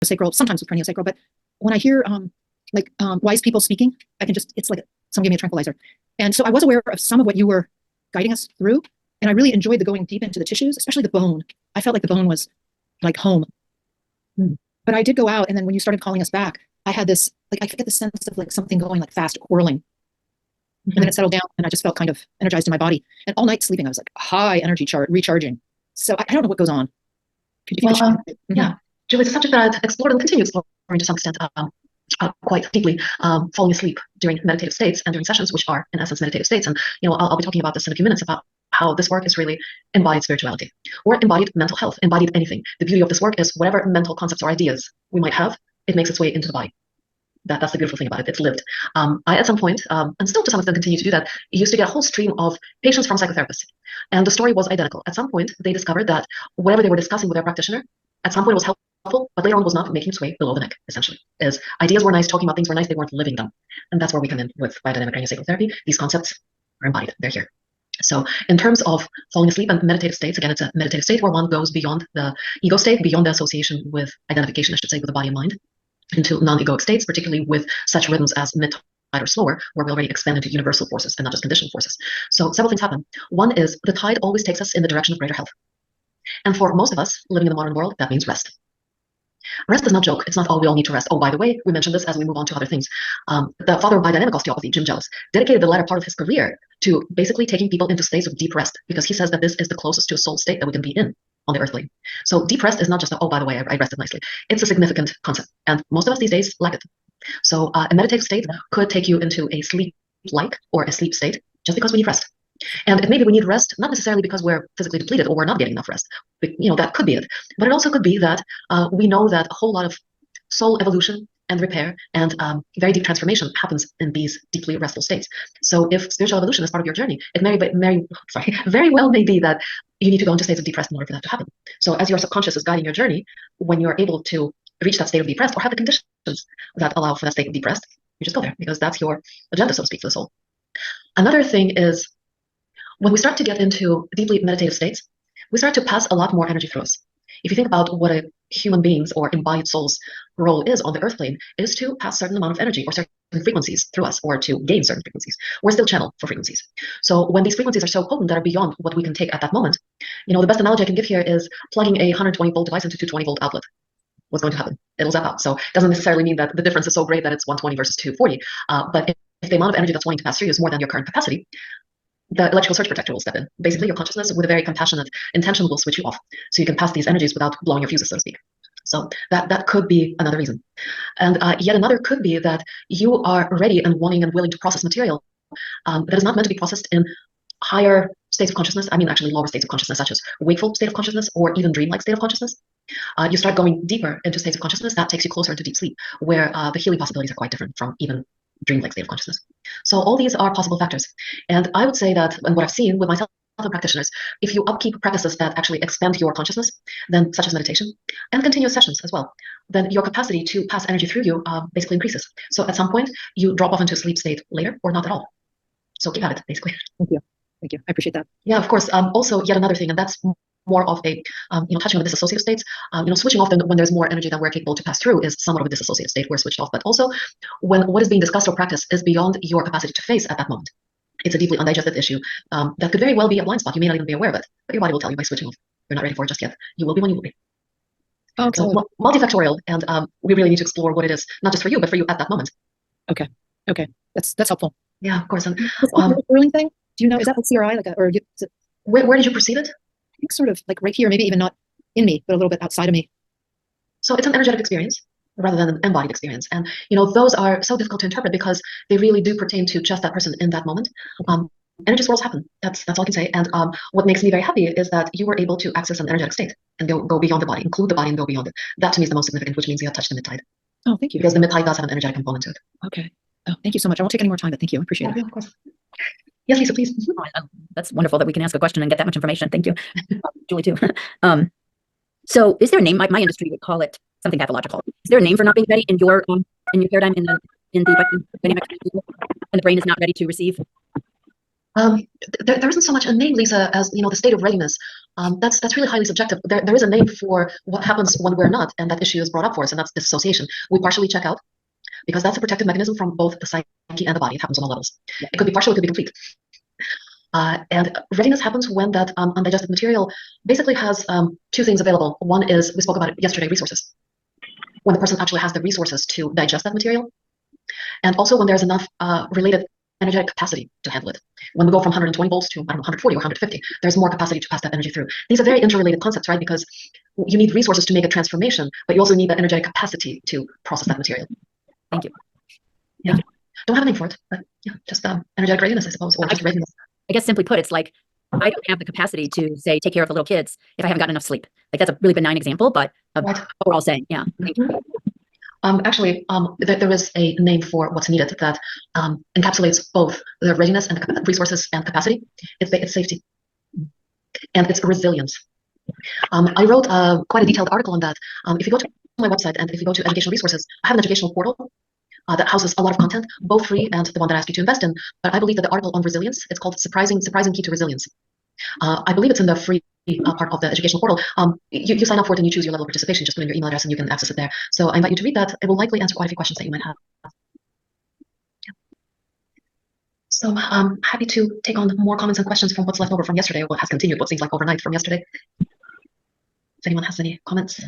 craniosacral, sometimes with craniosacral, but when I hear wise people speaking, I can just, it's like someone gave me a tranquilizer. And so I was aware of some of what you were guiding us through. And I really enjoyed the going deep into the tissues, especially the bone. I felt like the bone was like home. But I did go out, and then when you started calling us back, I had this, like, I get the sense of like something going like fast, whirling. And then it settled down, and I just felt kind of energized in my body. And all night sleeping, I was like high energy chart, recharging. So I don't know what goes on. Yeah, Julie, it's a subject that I've explored and continue exploring to some extent quite deeply, falling asleep during meditative states and during sessions, which are in essence meditative states. And I'll be talking about this in a few minutes about how this work is really embodied spirituality or embodied mental health, embodied anything. The beauty of this work is whatever mental concepts or ideas we might have, it makes its way into the body. That's the beautiful thing about it. It's lived. I, at some point, and still to some extent continue to do that, used to get a whole stream of patients from psychotherapists. And the story was identical. At some point, they discovered that whatever they were discussing with their practitioner, at some point was helpful, but later on was not making its way below the neck, essentially. As ideas were nice, talking about things were nice, they weren't living them. And that's where we come in with biodynamic craniosacral therapy. These concepts are embodied. They're here. So in terms of falling asleep and meditative states, again, it's a meditative state where one goes beyond the ego state, beyond the association with identification, I should say, with the body and mind, into non-egoic states, particularly with such rhythms as mid-tide or slower, where we already expand into universal forces and not just conditioned forces. So several things happen. One is the tide always takes us in the direction of greater health. And for most of us living in the modern world, that means rest. Rest is not a joke. It's not, oh, we all need to rest. Oh, by the way, we mentioned this as we move on to other things. The father of biodynamic osteopathy, Jim Jealous, dedicated the latter part of his career to basically taking people into states of deep rest, because he says that this is the closest to a soul state that we can be in on the earth plane. So deep rest is not just, oh, by the way, I rested nicely. It's a significant concept. And most of us these days lack it. So a meditative state could take you into a sleep-like or a sleep state just because we need rest. And it maybe we need rest, not necessarily because we're physically depleted or we're not getting enough rest. That could be it. But it also could be that we know that a whole lot of soul evolution and repair and very deep transformation happens in these deeply restful states. So if spiritual evolution is part of your journey, it very well may be that you need to go into states of deep rest in order for that to happen. So as your subconscious is guiding your journey, when you're able to reach that state of deep rest or have the conditions that allow for that state of deep rest, you just go there because that's your agenda, so to speak, for the soul. Another thing is, when we start to get into deeply meditative states, we start to pass a lot more energy through us. If you think about what a human being's or embodied soul's role is on the earth plane, is to pass a certain amount of energy or certain frequencies through us, or to gain certain frequencies. We're still channel for frequencies. So when these frequencies are so potent that are beyond what we can take at that moment, the best analogy I can give here is plugging a 120 volt device into 220 volt outlet. What's going to happen? It'll zap out. So it doesn't necessarily mean that the difference is so great that it's 120 versus 240. But if the amount of energy that's wanting to pass through you is more than your current capacity, the electrical surge protector will step in. Basically, your consciousness with a very compassionate intention will switch you off, so you can pass these energies without blowing your fuses, so to speak. So that could be another reason. And yet another could be that you are ready and wanting and willing to process material that is not meant to be processed in higher states of consciousness. I mean, actually lower states of consciousness, such as wakeful state of consciousness or even dreamlike state of consciousness. You start going deeper into states of consciousness that takes you closer into deep sleep, where the healing possibilities are quite different from even dreamlike state of consciousness. So all these are possible factors. And I would say that, and what I've seen with myself and practitioners, if you upkeep practices that actually expand your consciousness, then such as meditation and continuous sessions as well, then your capacity to pass energy through you basically increases. So at some point, you drop off into a sleep state later or not at all. So keep at it, basically. Thank you. Thank you. I appreciate that. Yeah, of course. Also, yet another thing, and that's more of a, touching on the dissociative states, switching off when there's more energy than we're capable to pass through is somewhat of a dissociative state. We're switched off, but also when what is being discussed or practiced is beyond your capacity to face at that moment. It's a deeply undigested issue that could very well be a blind spot. You may not even be aware of it, but your body will tell you by switching off. You're not ready for it just yet. You will be when you will be. Okay. So multifactorial, and we really need to explore what it is, not just for you, but for you at that moment. Okay. That's helpful. Yeah, of course. And whirling thing, do you know, is that like CRI, where did you perceive it? I think sort of like right here, maybe even not in me, but a little bit outside of me. So it's an energetic experience rather than an embodied experience. And, those are so difficult to interpret because they really do pertain to just that person in that moment. Energy swirls happen. That's all I can say. And what makes me very happy is that you were able to access an energetic state and go beyond the body, include the body and go beyond it. That to me is the most significant, which means you have touched the mid-tide. Oh, thank you. Because the mid-tide does have an energetic component to it. Okay. Oh, thank you so much. I won't take any more time, but thank you. I appreciate it. Yeah, of course. Yes, Lisa, please. That's wonderful that we can ask a question and get that much information. Thank you. Julie, too. So is there a name? My industry would call it something pathological. Is there a name for not being ready in your paradigm, in the dynamic, and the brain is not ready to receive? There isn't so much a name, Lisa, as the state of readiness. That's really highly subjective. There is a name for what happens when we're not, and that issue is brought up for us, and that's dissociation. We partially check out because that's a protective mechanism from both the psyche and the body. It happens on all levels. It could be partial, it could be complete. And readiness happens when that undigested material basically has two things available. One is, we spoke about it yesterday, resources. When the person actually has the resources to digest that material, and also when there's enough related energetic capacity to handle it. When we go from 120 volts to, I don't know, 140 or 150, there's more capacity to pass that energy through. These are very interrelated concepts, right? Because you need resources to make a transformation, but you also need that energetic capacity to process that material. Thank you. Yeah. Thank you. Don't have a name for it, but yeah, just energetic readiness, I suppose, or just readiness. I guess simply put, it's like, I don't have the capacity to, say, take care of the little kids if I haven't gotten enough sleep. Like, that's a really benign example, but Right. what we're all saying. Yeah. Thank you. Actually, there is a name for what's needed that encapsulates both the readiness and the resources and capacity. It's safety, and it's resilience. I wrote quite a detailed article on that. If you go to my website and if you go to educational resources, I have an educational portal that houses a lot of content, both free and the one that I ask you to invest in. But I believe that the article on resilience, it's called Surprising Key to Resilience. I believe it's in the free part of the educational portal. You sign up for it and you choose your level of participation. Just put in your email address and you can access it there. So I invite you to read that. It will likely answer quite a few questions that you might have. Yeah. So I'm happy to take on more comments and questions from what's left over from yesterday, or what has continued, what seems like overnight from yesterday. If anyone has any comments.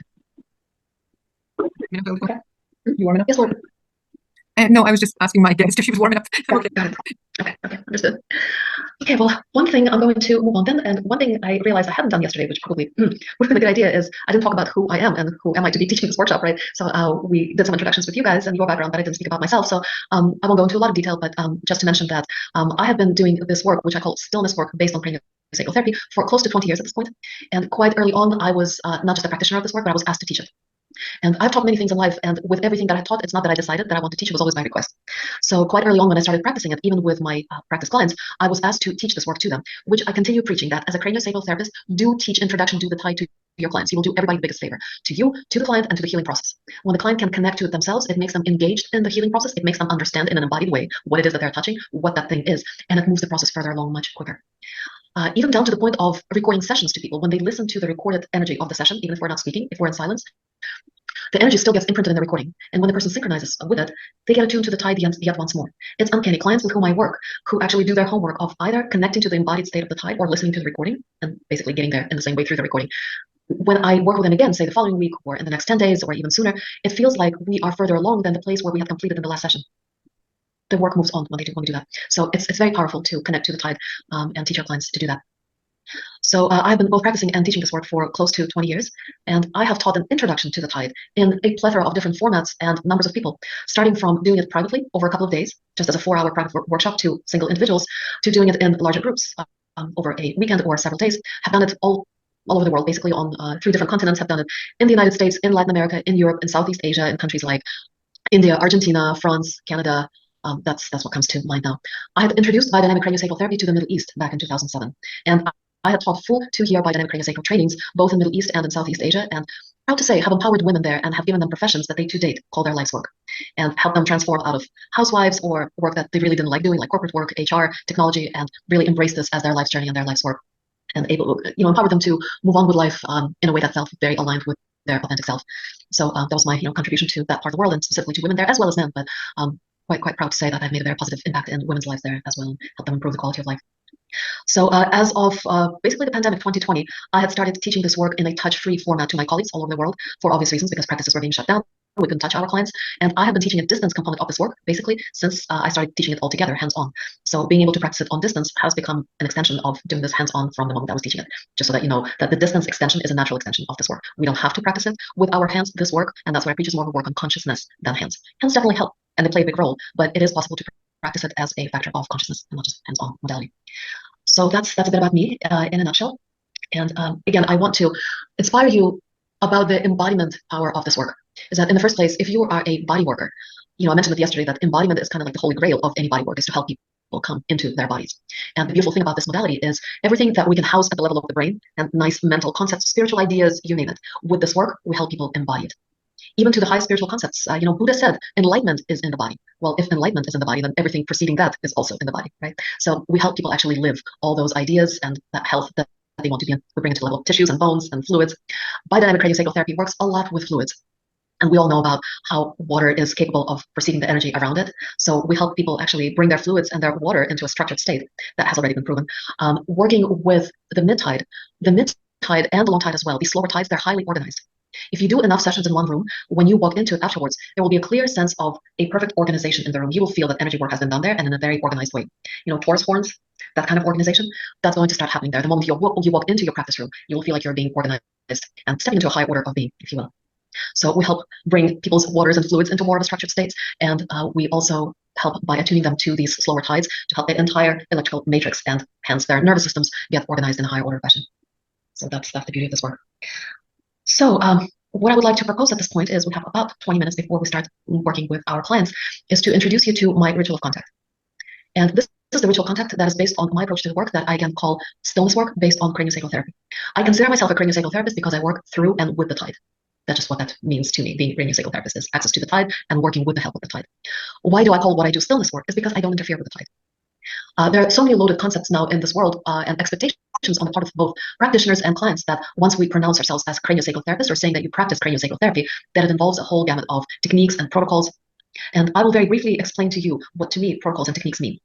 Okay. You warming up? Yes, Lord. No, I was just asking my guest if she was warming up. Okay, got it. Okay, understood. Okay, well, one thing I'm going to move on then, and one thing I realized I hadn't done yesterday, which probably would have been a good idea, is I didn't talk about who I am and who am I to be teaching this workshop, right? So we did some introductions with you guys and your background, but I didn't speak about myself. So I won't go into a lot of detail, but just to mention that I have been doing this work, which I call stillness work, based on craniosacral therapy, for close to 20 years at this point. And quite early on, I was not just a practitioner of this work, but I was asked to teach it. And I've taught many things in life, and with everything that I taught, it's not that I decided that I want to teach, it was always my request. So quite early on when I started practicing it, even with my practice clients, I was asked to teach this work to them, which I continue preaching that as a craniosacral therapist, do teach introduction to the tide to your clients. You will do everybody the biggest favor, to you, to the client, and to the healing process. When the client can connect to it themselves, it makes them engaged in the healing process. It makes them understand in an embodied way what it is that they're touching, what that thing is, and it moves the process further along much quicker. Even down to the point of recording sessions to people. When they listen to the recorded energy of the session, even if we're not speaking, if we're in silence, the energy still gets imprinted in the recording. And when the person synchronizes with it, they get attuned to the tide yet once more. It's uncanny. Clients with whom I work, who actually do their homework of either connecting to the embodied state of the tide or listening to the recording and basically getting there in the same way through the recording. When I work with them again, say the following week or in the next 10 days or even sooner, it feels like we are further along than the place where we had completed in the last session. The work moves on when we do that. So it's very powerful to connect to the tide and teach our clients to do that. So I've been both practicing and teaching this work for close to 20 years, and I have taught an introduction to the tide in a plethora of different formats and numbers of people, starting from doing it privately over a couple of days, just as a 4-hour private workshop to single individuals, to doing it in larger groups over a weekend or several days. Have done it all over the world, basically on 3 different continents. Have done it in the United States, in Latin America, in Europe, in Southeast Asia, in countries like India, Argentina, France, Canada. That's what comes to mind now. I had introduced biodynamic craniosacral therapy to the Middle East back in 2007, and I had taught full 2-year biodynamic craniosacral trainings, both in Middle East and in Southeast Asia, and proud to say have empowered women there and have given them professions that they to date call their life's work, and help them transform out of housewives or work that they really didn't like doing, like corporate work, HR, technology, and really embrace this as their life's journey and their life's work, and empower them to move on with life in a way that felt very aligned with their authentic self. So that was my contribution to that part of the world, and specifically to women there as well as men, but quite proud to say that I've made a very positive impact in women's lives there as well, and helped them improve the quality of life. So as of basically the pandemic 2020, I had started teaching this work in a touch-free format to my colleagues all over the world for obvious reasons, because practices were being shut down. We couldn't touch our clients. And I have been teaching a distance component of this work, basically, since I started teaching it all together, hands-on. So being able to practice it on distance has become an extension of doing this hands-on from the moment I was teaching it. Just so that you know that the distance extension is a natural extension of this work. We don't have to practice it with our hands, this work, and that's why I preach is more of a work on consciousness than hands. Hands definitely help, and they play a big role, but it is possible to practice it as a factor of consciousness and not just hands-on modality. So that's a bit about me in a nutshell. And again, I want to inspire you about the embodiment power of this work. Is that in the first place, if you are a body worker, I mentioned it yesterday that embodiment is kind of like the holy grail of any body work, is to help people come into their bodies. And the beautiful thing about this modality is everything that we can house at the level of the brain and nice mental concepts, spiritual ideas, you name it. With this work, we help people embody it. even to the high spiritual concepts. Buddha said enlightenment is in the body. Well, if enlightenment is in the body, then everything preceding that is also in the body, right? So we help people actually live all those ideas and that health that they want to be in. We bring it to the level of tissues and bones and fluids. Biodynamic craniosacral therapy works a lot with fluids. And we all know about how water is capable of perceiving the energy around it. So we help people actually bring their fluids and their water into a structured state that has already been proven. Working with the mid-tide and the long tide as well, these slower tides, they're highly organized. If you do enough sessions in one room, when you walk into it afterwards, there will be a clear sense of a perfect organization in the room. You will feel that energy work has been done there and in a very organized way. Taurus horns, that kind of organization, that's going to start happening there. The moment you walk into your practice room, you will feel like you're being organized and stepping into a high order of being, if you will. So we help bring people's waters and fluids into more of a structured state, and we also help by attuning them to these slower tides to help the entire electrical matrix and hence their nervous systems get organized in a high order fashion. So that's the beauty of this work. So what I would like to propose at this point is we have about 20 minutes before we start working with our clients, is to introduce you to my ritual of contact. And this is the ritual contact that is based on my approach to the work that I can call stillness work based on craniosacral therapy. I consider myself a craniosacral therapist because I work through and with the tide. That's just what that means to me. Being a craniosacral therapist is access to the tide and working with the help of the tide. Why do I call what I do stillness work? Is because I don't interfere with the tide. There are so many loaded concepts now in this world and expectations on the part of both practitioners and clients that once we pronounce ourselves as craniosacral therapists or saying that you practice craniosacral therapy, that it involves a whole gamut of techniques and protocols. And I will very briefly explain to you what to me protocols and techniques mean.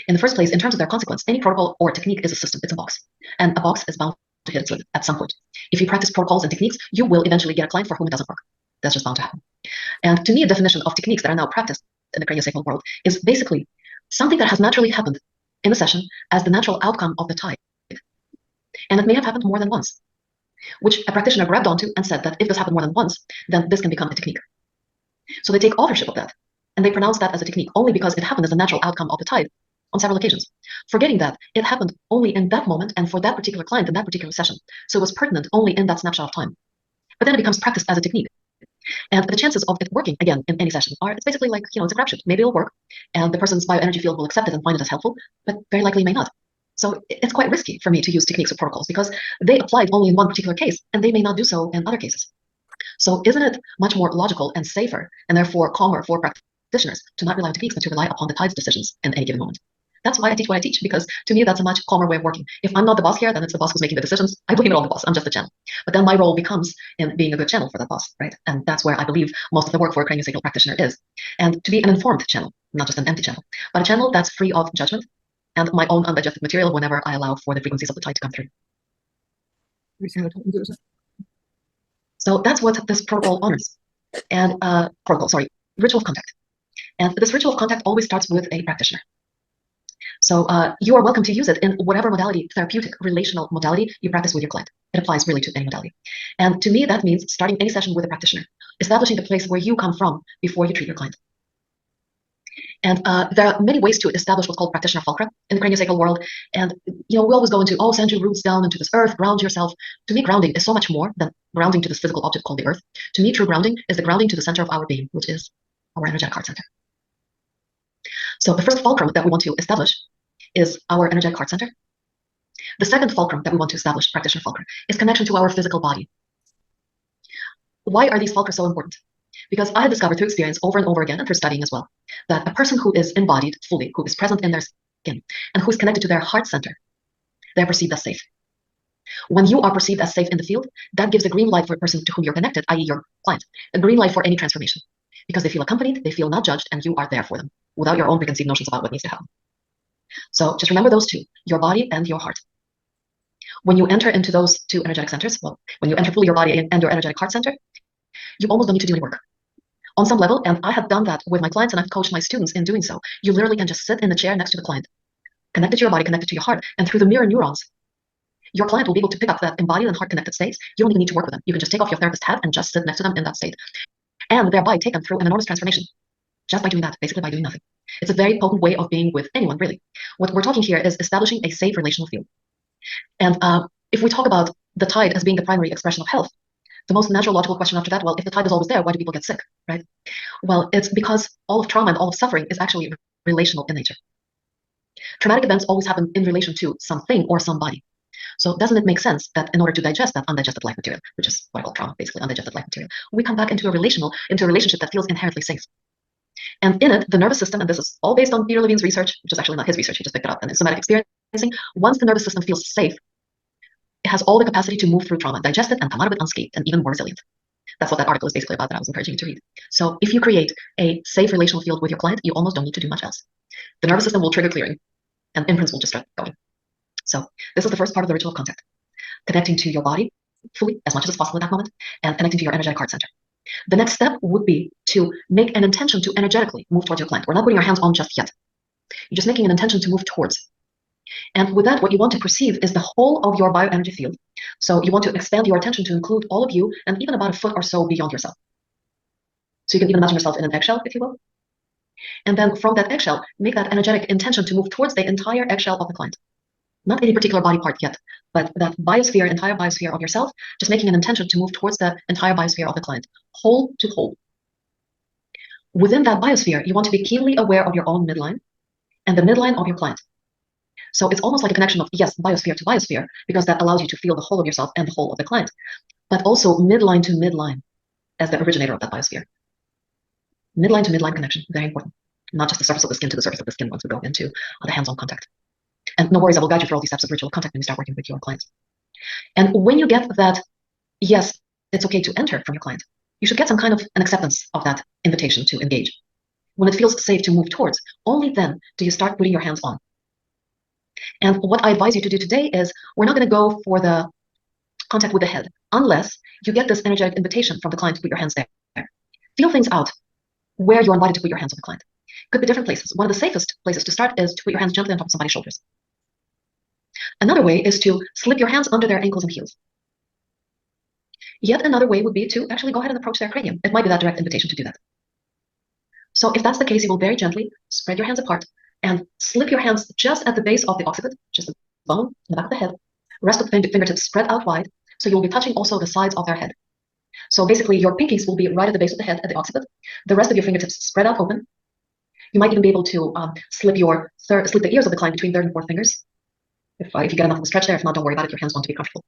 In the first place, in terms of their consequence, any protocol or technique is a system, it's a box. And a box is bound to hit its limit at some point. If you practice protocols and techniques, you will eventually get a client for whom it doesn't work. That's just bound to happen. And to me, a definition of techniques that are now practiced in the craniosacral world is basically something that has naturally happened in the session as the natural outcome of the tide. And it may have happened more than once, which a practitioner grabbed onto and said that if this happened more than once, then this can become a technique. So they take ownership of that and they pronounce that as a technique only because it happened as a natural outcome of the tide on several occasions, forgetting that it happened only in that moment and for that particular client in that particular session. So it was pertinent only in that snapshot of time. But then it becomes practiced as a technique. And the chances of it working again in any session it's basically like, it's a crapshoot. Maybe it'll work and the person's bioenergy field will accept it and find it as helpful, but very likely may not. So it's quite risky for me to use techniques or protocols because they applied only in one particular case and they may not do so in other cases. So isn't it much more logical and safer and therefore calmer for practitioners to not rely on techniques than to rely upon the tide's decisions in any given moment? That's why I teach what I teach, because to me, that's a much calmer way of working. If I'm not the boss here, then it's the boss who's making the decisions. I blame it on the boss. I'm just a channel. But then my role becomes in being a good channel for that boss, right? And that's where I believe most of the work for a craniosacral practitioner is. And to be an informed channel, not just an empty channel, but a channel that's free of judgment and my own undigested material whenever I allow for the frequencies of the tide to come through. So that's what this protocol honors. And ritual of contact. And this ritual of contact always starts with a practitioner. So you are welcome to use it in whatever modality, therapeutic, relational modality you practice with your client. It applies really to any modality. And to me, that means starting any session with a practitioner, establishing the place where you come from before you treat your client. And there are many ways to establish what's called practitioner fulcra in the craniosacral world. And, we always go into, send your roots down into this earth, ground yourself. To me, grounding is so much more than grounding to this physical object called the earth. To me, true grounding is the grounding to the center of our being, which is our energetic heart center. So the first fulcrum that we want to establish is our energetic heart center. The second fulcrum that we want to establish, practitioner fulcrum, is connection to our physical body. Why are these fulcra so important? Because I have discovered through experience over and over again, and through studying as well, that a person who is embodied fully, who is present in their skin, and who is connected to their heart center, they're perceived as safe. When you are perceived as safe in the field, that gives a green light for a person to whom you're connected, i.e. your client, a green light for any transformation. Because they feel accompanied, they feel not judged, and you are there for them, without your own preconceived notions about what needs to happen. So just remember those two, your body and your heart. When you enter into those two energetic centers, when you enter fully your body and your energetic heart center, you almost don't need to do any work. On some level, and I have done that with my clients and I've coached my students in doing so, you literally can just sit in the chair next to the client, connected to your body, connected to your heart, and through the mirror neurons, your client will be able to pick up that embodied and heart connected states. You don't even need to work with them. You can just take off your therapist hat and just sit next to them in that state, and thereby take them through an enormous transformation just by doing that, basically by doing nothing. It's a very potent way of being with anyone, really. What we're talking here is establishing a safe relational field. And if we talk about the tide as being the primary expression of health, the most natural logical question after that, if the tide is always there, why do people get sick, right? Well, it's because all of trauma and all of suffering is actually relational in nature. Traumatic events always happen in relation to something or somebody. So doesn't it make sense that in order to digest that undigested life material, which is what I call trauma, basically undigested life material, we come back into a relationship that feels inherently safe. And in it, the nervous system, and this is all based on Peter Levine's research, which is actually not his research, he just picked it up, and it's somatic experiencing. Once the nervous system feels safe, it has all the capacity to move through trauma, digest it, and come out of it unscathed and even more resilient. That's what that article is basically about that I was encouraging you to read. So if you create a safe relational field with your client, you almost don't need to do much else. The nervous system will trigger clearing, and imprints will just start going. So this is the first part of the ritual of contact, connecting to your body fully, as much as possible at that moment, and connecting to your energetic heart center. The next step would be to make an intention to energetically move towards your client. We're not putting our hands on just yet. You're just making an intention to move towards. And with that, what you want to perceive is the whole of your bioenergy field. So you want to expand your attention to include all of you and even about a foot or so beyond yourself. So you can even imagine yourself in an eggshell, if you will. And then from that eggshell, make that energetic intention to move towards the entire eggshell of the client. Not any particular body part yet, but that biosphere, entire biosphere of yourself, just making an intention to move towards the entire biosphere of the client, whole to whole. Within that biosphere, you want to be keenly aware of your own midline and the midline of your client. So it's almost like a connection of, yes, biosphere to biosphere, because that allows you to feel the whole of yourself and the whole of the client, but also midline to midline as the originator of that biosphere. Midline to midline connection, very important. Not just the surface of the skin to the surface of the skin once we go into the hands-on contact. And no worries, I will guide you through all these steps of ritual contact when you start working with your clients. And when you get that, yes, it's okay to enter from your client, you should get some kind of an acceptance of that invitation to engage. When it feels safe to move towards, only then do you start putting your hands on. And what I advise you to do today is we're not going to go for the contact with the head unless you get this energetic invitation from the client to put your hands there. Feel things out where you're invited to put your hands on the client. Could be different places. One of the safest places to start is to put your hands gently on top of somebody's shoulders. Another way is to slip your hands under their ankles and heels. Yet another way would be to actually go ahead and approach their cranium. It might be that direct invitation to do that. So if that's the case, you will very gently spread your hands apart and slip your hands just at the base of the occiput, just the bone in the back of the head. Rest of the fingertips spread out wide, so you'll be touching also the sides of their head. So basically, your pinkies will be right at the base of the head at the occiput. The rest of your fingertips spread out open. You might even be able to slip the ears of the client between third and fourth fingers. If you get enough of a stretch there, if not, don't worry about it. Your hands want to be comfortable.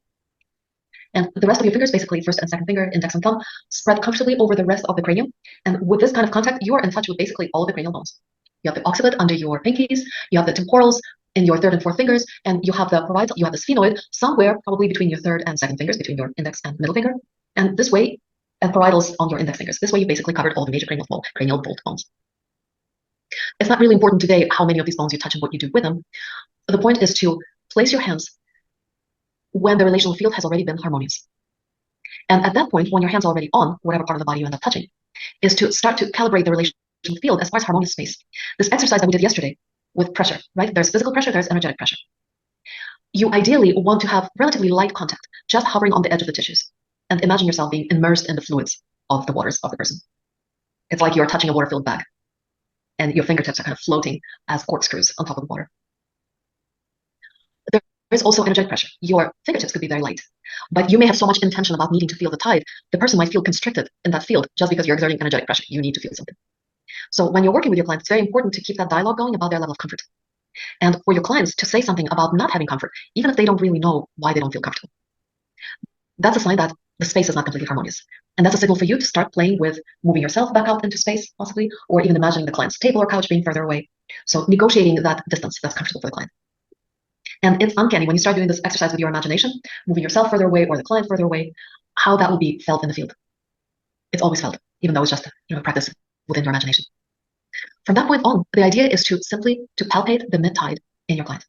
And the rest of your fingers, basically first and second finger, index and thumb, spread comfortably over the rest of the cranium. And with this kind of contact, you are in touch with basically all of the cranial bones. You have the occiput under your pinkies, you have the temporals in your third and fourth fingers, and you have the parietal, you have the sphenoid somewhere probably between your third and second fingers, between your index and middle finger. And this way, and parietals on your index fingers. This way you basically covered all the major cranial bolt bones. It's not really important today how many of these bones you touch and what you do with them. The point is to place your hands when the relational field has already been harmonious. And at that point, when your hands are already on whatever part of the body you end up touching, is to start to calibrate the relational field as far as harmonious space. This exercise that we did yesterday with pressure, right? There's physical pressure, there's energetic pressure. You ideally want to have relatively light contact, just hovering on the edge of the tissues. And imagine yourself being immersed in the fluids of the waters of the person. It's like you're touching a water-filled bag, and your fingertips are kind of floating as corkscrews on top of the water. There's also energetic pressure. Your fingertips could be very light, but you may have so much intention about needing to feel the tide, the person might feel constricted in that field just because you're exerting energetic pressure. You need to feel something. So when you're working with your clients, it's very important to keep that dialogue going about their level of comfort. And for your clients to say something about not having comfort, even if they don't really know why they don't feel comfortable. That's a sign that the space is not completely harmonious. And that's a signal for you to start playing with moving yourself back out into space, possibly, or even imagining the client's table or couch being further away. So negotiating that distance that's comfortable for the client. And it's uncanny when you start doing this exercise with your imagination, moving yourself further away or the client further away, how that will be felt in the field. It's always felt, even though it's just practice within your imagination. From that point on, the idea is to simply to palpate the mid-tide in your client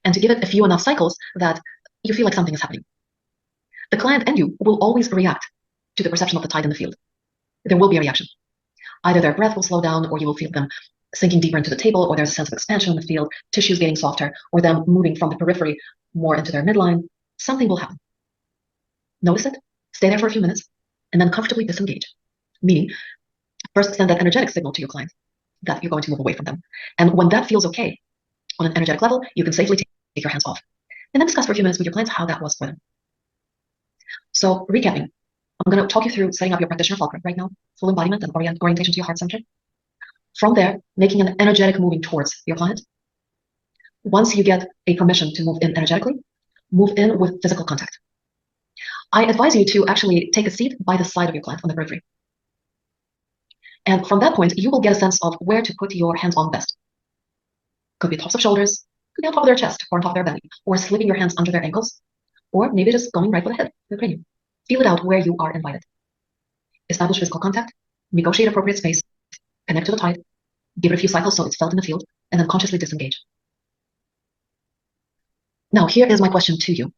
and to give it a few enough cycles that you feel like something is happening. The client and you will always react to the perception of the tide in the field. There will be a reaction. Either their breath will slow down, or you will feel them sinking deeper into the table, or there's a sense of expansion in the field, tissues getting softer, or them moving from the periphery more into their midline. Something will happen. Notice it, stay there for a few minutes, and then comfortably disengage. Meaning, first send that energetic signal to your client that you're going to move away from them. And when that feels okay on an energetic level, you can safely take your hands off. And then discuss for a few minutes with your clients how that was for them. So recapping, I'm going to talk you through setting up your practitioner fulcra right now, full embodiment and orientation to your heart center. From there, making an energetic moving towards your client. Once you get a permission to move in energetically, move in with physical contact. I advise you to actually take a seat by the side of your client on the periphery. And from that point, you will get a sense of where to put your hands on best. Could be tops of shoulders, could be on top of their chest or on top of their belly, or slipping your hands under their ankles, or maybe just going right for the head, the cranium. Feel it out where you are invited. Establish physical contact, negotiate appropriate space, connect to the tide, give it a few cycles so it's felt in the field, and then consciously disengage. Now, here is my question to you.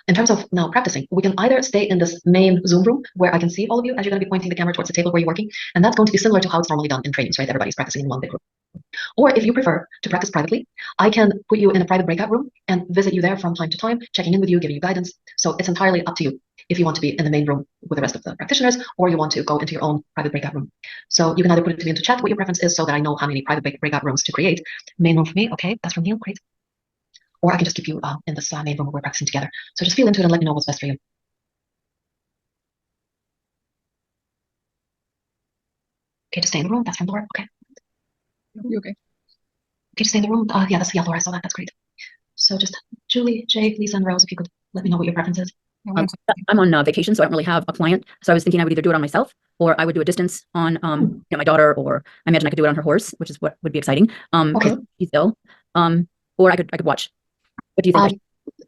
In terms of now practicing, we can either stay in this main Zoom room where I can see all of you as you're going to be pointing the camera towards the table where you're working, and that's going to be similar to how it's normally done in trainings, right? Everybody's practicing in one big room. Or if you prefer to practice privately, I can put you in a private breakout room and visit you there from time to time, checking in with you, giving you guidance. So it's entirely up to you if you want to be in the main room with the rest of the practitioners, or you want to go into your own private breakout room. So you can either put it to me into chat what your preference is so that I know how many private breakout rooms to create. Main room for me, okay, that's from Neil, great. Or I can just keep you in this main room where we're practicing together. So just feel into it and let me know what's best for you. Okay, to stay in the room, that's from Laura, okay. You okay? Okay, to stay in the room, yeah, that's, yeah, Laura, I saw that, that's great. So just Julie, Jay, Lisa, and Rose, if you could let me know what your preference is. I'm on vacation, so I don't really have a client. So I was thinking I would either do it on myself, or I would do a distance on my daughter, or I imagine I could do it on her horse, which is what would be exciting. Okay. She's ill. Or I could watch. What do you think?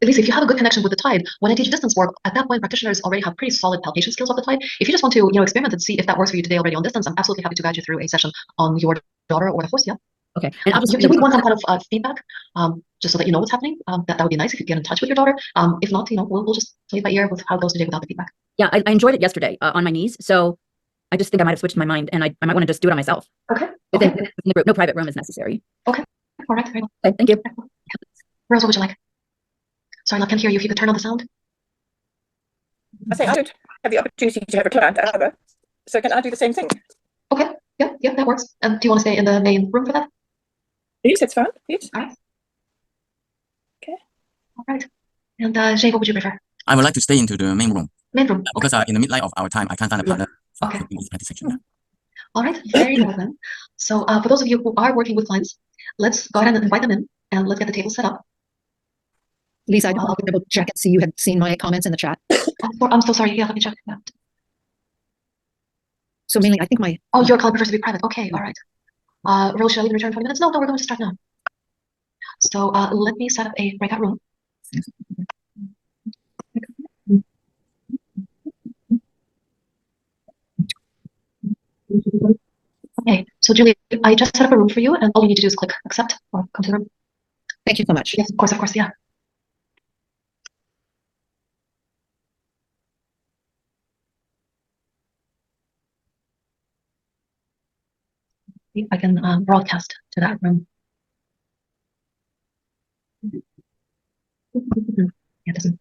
At least if you have a good connection with the tide, when I teach distance work, at that point practitioners already have pretty solid palpation skills of the tide. If you just want to, experiment and see if that works for you today already on distance, I'm absolutely happy to guide you through a session on your daughter or the horse. Yeah. Okay. And you would want some kind of feedback, just so that you know what's happening. That would be nice if you get in touch with your daughter. If not, we'll just play it by ear with how it goes today without the feedback. Yeah, I enjoyed it yesterday on my knees. So I just think I might have switched my mind, and I might want to just do it on myself. Okay. Within the group, no private room is necessary. Okay. All right. Very well. Okay, thank you. Rose, what would you like? Sorry, I can't hear you. If you could turn on the sound. I say I don't have the opportunity to have a client either, so can I do the same thing? Okay. Yeah, that works. And do you want to stay in the main room for that? Yes, it's fine. Yes. All right. Okay. All right. And Jay, what would you prefer? I would like to stay into the main room Main room. because in the midlight of our time, I can't find a partner for Okay. this section. Yeah. All right. Very well then. So for those of you who are working with clients, let's go ahead and invite them in, and let's get the table set up. Lisa, I just want to double check and see you had seen my comments in the chat. I'm so sorry. Yeah, let me check that. So mainly, I think my Oh, your client prefers to be private. Okay, all right. Rose, should I leave and return in 20 minutes? No, we're going to start now. So let me set up a breakout room. Okay, so Julie, I just set up a room for you, and all you need to do is click accept or come to the room. thank you so much. Yes, of course, yeah. I can broadcast to that room. Yeah, it doesn't.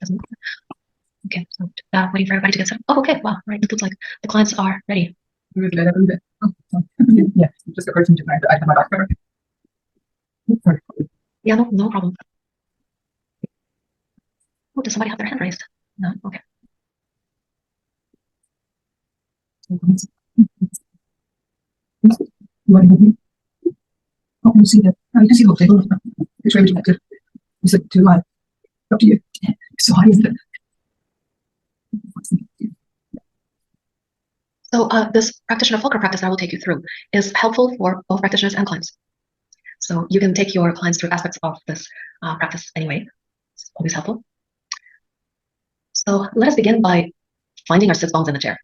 Okay, so waiting for everybody to get set up. Oh, okay, wow, right. It looks like the clients are ready. Yeah, just occurred to me tonight that I have my back covered. Sorry. Yeah, no problem. Oh, does somebody have their hand raised? No, okay. Oh, you see that? Oh, you can see the table. Which way would you like to? Is it too live? Up to you. So high, isn't it? So this practitioner fulcra practice that I will take you through is helpful for both practitioners and clients. So you can take your clients through aspects of this practice anyway. It's always helpful. So let us begin by finding our sits bones in the chair.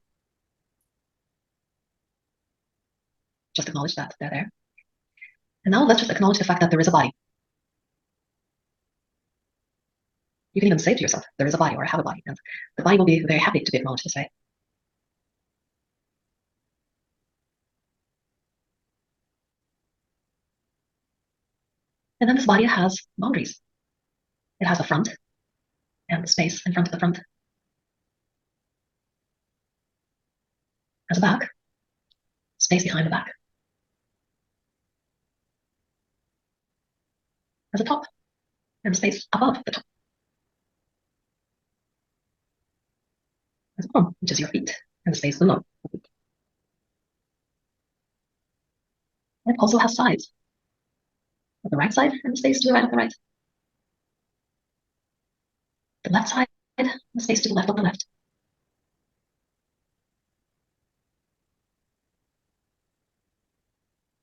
Just acknowledge that they're there. And now let's just acknowledge the fact that there is a body. You can even say to yourself, there is a body, or I have a body, and the body will be very happy to be acknowledged this way. And then this body has boundaries. It has a front and the space in front of the front. It has a back, space behind the back. It has a top and space above the top. It has a bottom, which is your feet, and the space below. It also has sides. The right side and the space to the right of the right. the left side, the space to the left of the left.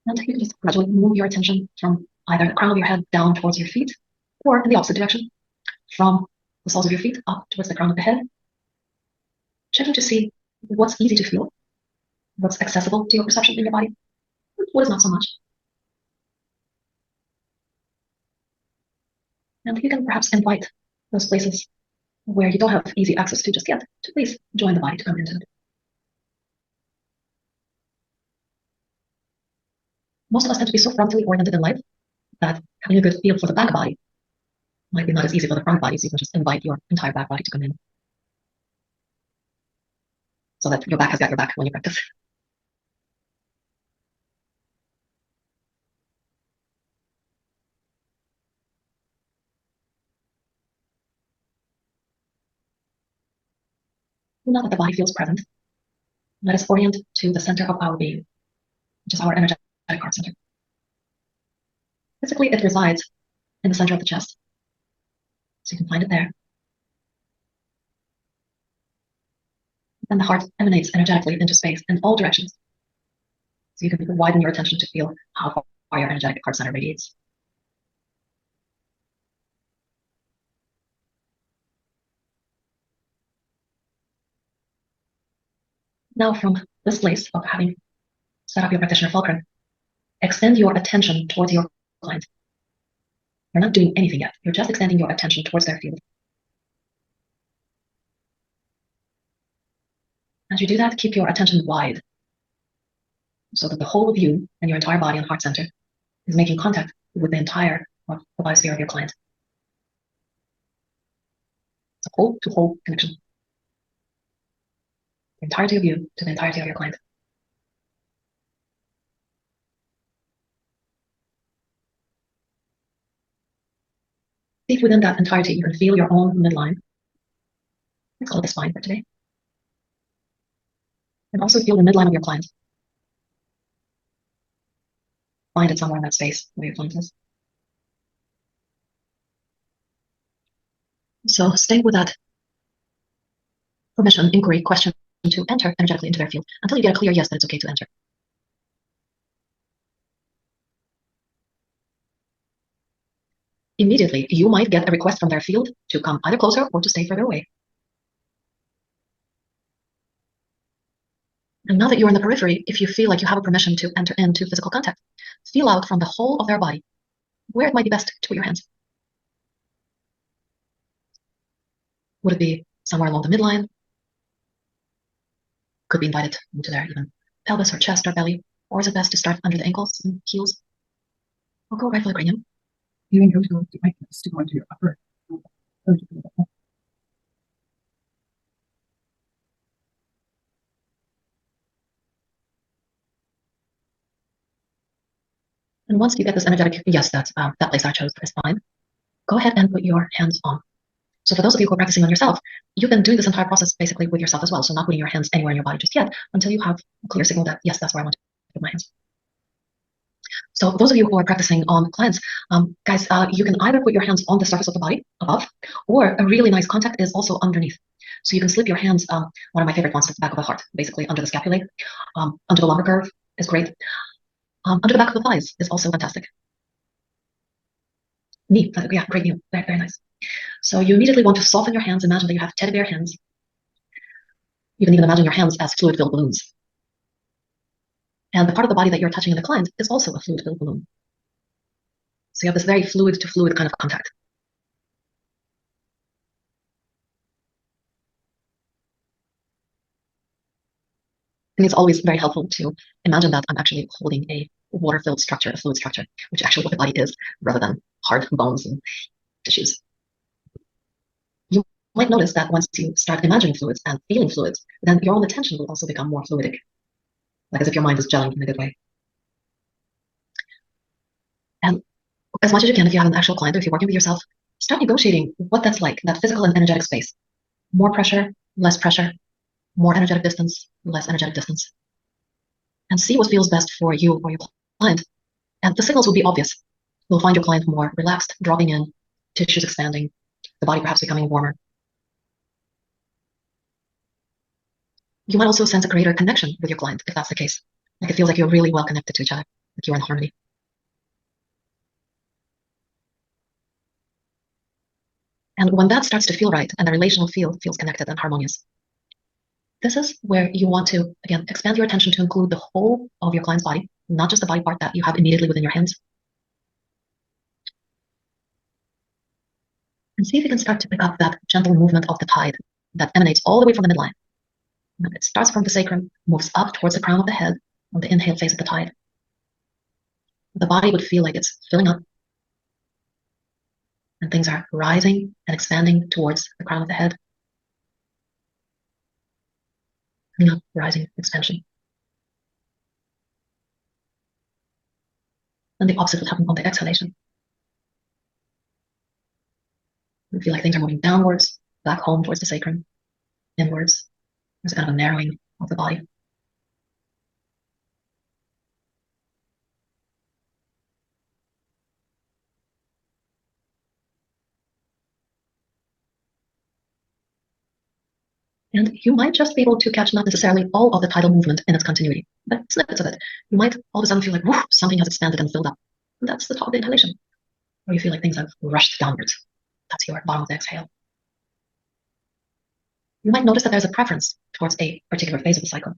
And you can just gradually move your attention from either the crown of your head down towards your feet, or in the opposite direction, from the soles of your feet up towards the crown of the head. Checking to see what's easy to feel, what's accessible to your perception in your body, what is not so much. And you can perhaps invite those places where you don't have easy access to just yet to please join the body to come into it. Most of us tend to be so frontally oriented in life that having a good feel for the back body might be not as easy for the front body, so you can just invite your entire back body to come in, so that your back has got your back when you practice. Now that the body feels present, let us orient to the center of our being, which is our energetic heart center. Physically, it resides in the center of the chest, so you can find it there. Then the heart emanates energetically into space in all directions, so you can widen your attention to feel how far your energetic heart center radiates. Now, from this place of having set up your practitioner fulcrum, extend your attention towards your client. You're not doing anything yet. You're just extending your attention towards their field. As you do that, keep your attention wide, so that the whole of you and your entire body and heart center is making contact with the entire of the biosphere of your client. It's a whole-to-whole connection. The entirety of you to the entirety of your client. Deep within that entirety, you can feel your own midline. Let's call it the spine for today. And also feel the midline of your client. Find it somewhere in that space where your client is. So stay with that permission, inquiry, question to enter energetically into their field until you get a clear yes that it's okay to enter. Immediately, you might get a request from their field to come either closer or to stay further away. And now that you're in the periphery, if you feel like you have a permission to enter into physical contact, feel out from the whole of their body where it might be best to put your hands. Would it be somewhere along the midline? Could be invited into their even pelvis or chest or belly, or is it best to start under the ankles and heels? Or go right for the cranium. You can go to the microphone to go into your upper. And once you get this energetic yes that that place I chose is fine, go ahead and put your hands on. So for those of you who are practicing on yourself, you've been doing this entire process basically with yourself as well. So not putting your hands anywhere in your body just yet until you have a clear signal that, yes, that's where I want to put my hands. So those of you who are practicing on clients, guys, you can either put your hands on the surface of the body above, or a really nice contact is also underneath. So you can slip your hands, one of my favorite ones is the back of the heart, basically under the scapulae, under the lumbar curve is great. Under the back of the thighs is also fantastic. Knee, yeah, great knee, very, very nice. So you immediately want to soften your hands. Imagine that you have teddy bear hands. You can even imagine your hands as fluid-filled balloons. And the part of the body that you're touching in the client is also a fluid-filled balloon. So you have this very fluid-to-fluid kind of contact. And it's always very helpful to imagine that I'm actually holding a water-filled structure, a fluid structure, which is actually what the body is, rather than hard bones and tissues. You might notice that once you start imagining fluids and feeling fluids, then your own attention will also become more fluidic, like as if your mind is gelling in a good way. And as much as you can, if you have an actual client or if you're working with yourself, start negotiating what that's like, that physical and energetic space. More pressure, less pressure, more energetic distance, less energetic distance. And see what feels best for you or your client. And the signals will be obvious. You'll find your client more relaxed, dropping in, tissues expanding, the body perhaps becoming warmer, You might also sense a greater connection with your client if that's the case. Like it feels like you're really well connected to each other, like you're in harmony. And when that starts to feel right and the relational field feels connected and harmonious, this is where you want to, again, expand your attention to include the whole of your client's body, not just the body part that you have immediately within your hands. And see if you can start to pick up that gentle movement of the tide that emanates all the way from the midline. It starts from the sacrum, moves up towards the crown of the head on the inhale phase of the tide. The body would feel like it's filling up, and things are rising and expanding towards the crown of the head. Filling up, rising, expansion. And the opposite would happen on the exhalation. You feel like things are moving downwards, back home towards the sacrum, inwards. There's kind of a narrowing of the body. And you might just be able to catch not necessarily all of the tidal movement in its continuity, but snippets of it. You might all of a sudden feel like, whoosh, something has expanded and filled up. And that's the top of the inhalation. Or you feel like things have rushed downwards. That's your bottom of the exhale. You might notice that there's a preference towards a particular phase of the cycle.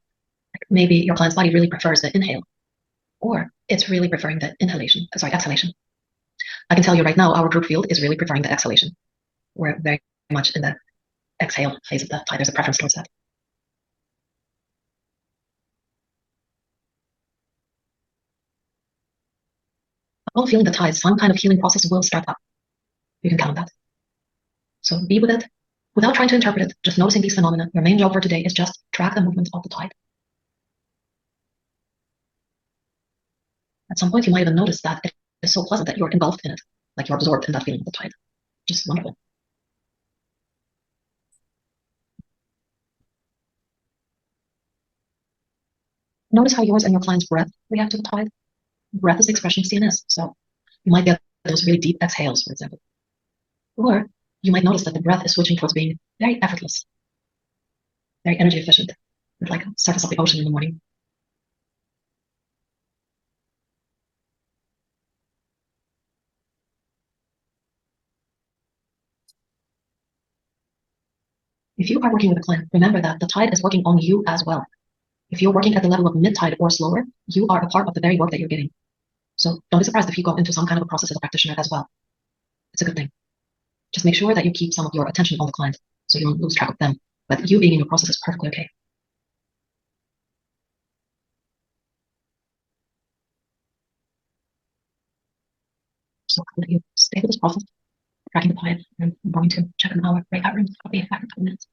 Like maybe your client's body really prefers the inhale, or it's really preferring the exhalation. I can tell you right now, our group field is really preferring the exhalation. We're very much in the exhale phase of the tide. There's a preference towards that. Upon feeling the tide, some kind of healing process will start up. You can count on that. So be with it without trying to interpret it, just noticing these phenomena. Your main job for today is just track the movement of the tide. At some point, you might even notice that it is so pleasant that you're engulfed in it, like you're absorbed in that feeling of the tide. Just wonderful. Notice how yours and your client's breath react to the tide. Breath is the expression of CNS, so you might get those really deep exhales, for example. Or you might notice that the breath is switching towards being very effortless, very energy efficient, like surface of the ocean in the morning. If you are working with a client, remember that the tide is working on you as well. If you're working at the level of mid-tide or slower, you are a part of the very work that you're getting. So don't be surprised if you go into some kind of a process as a practitioner as well. It's a good thing. Just make sure that you keep some of your attention on the client so you don't lose track of them. But you being in your process is perfectly okay. So I'll let you stay with this process, tracking the tide, and I'm going to check in our breakout rooms. I'll be back in 20 minutes.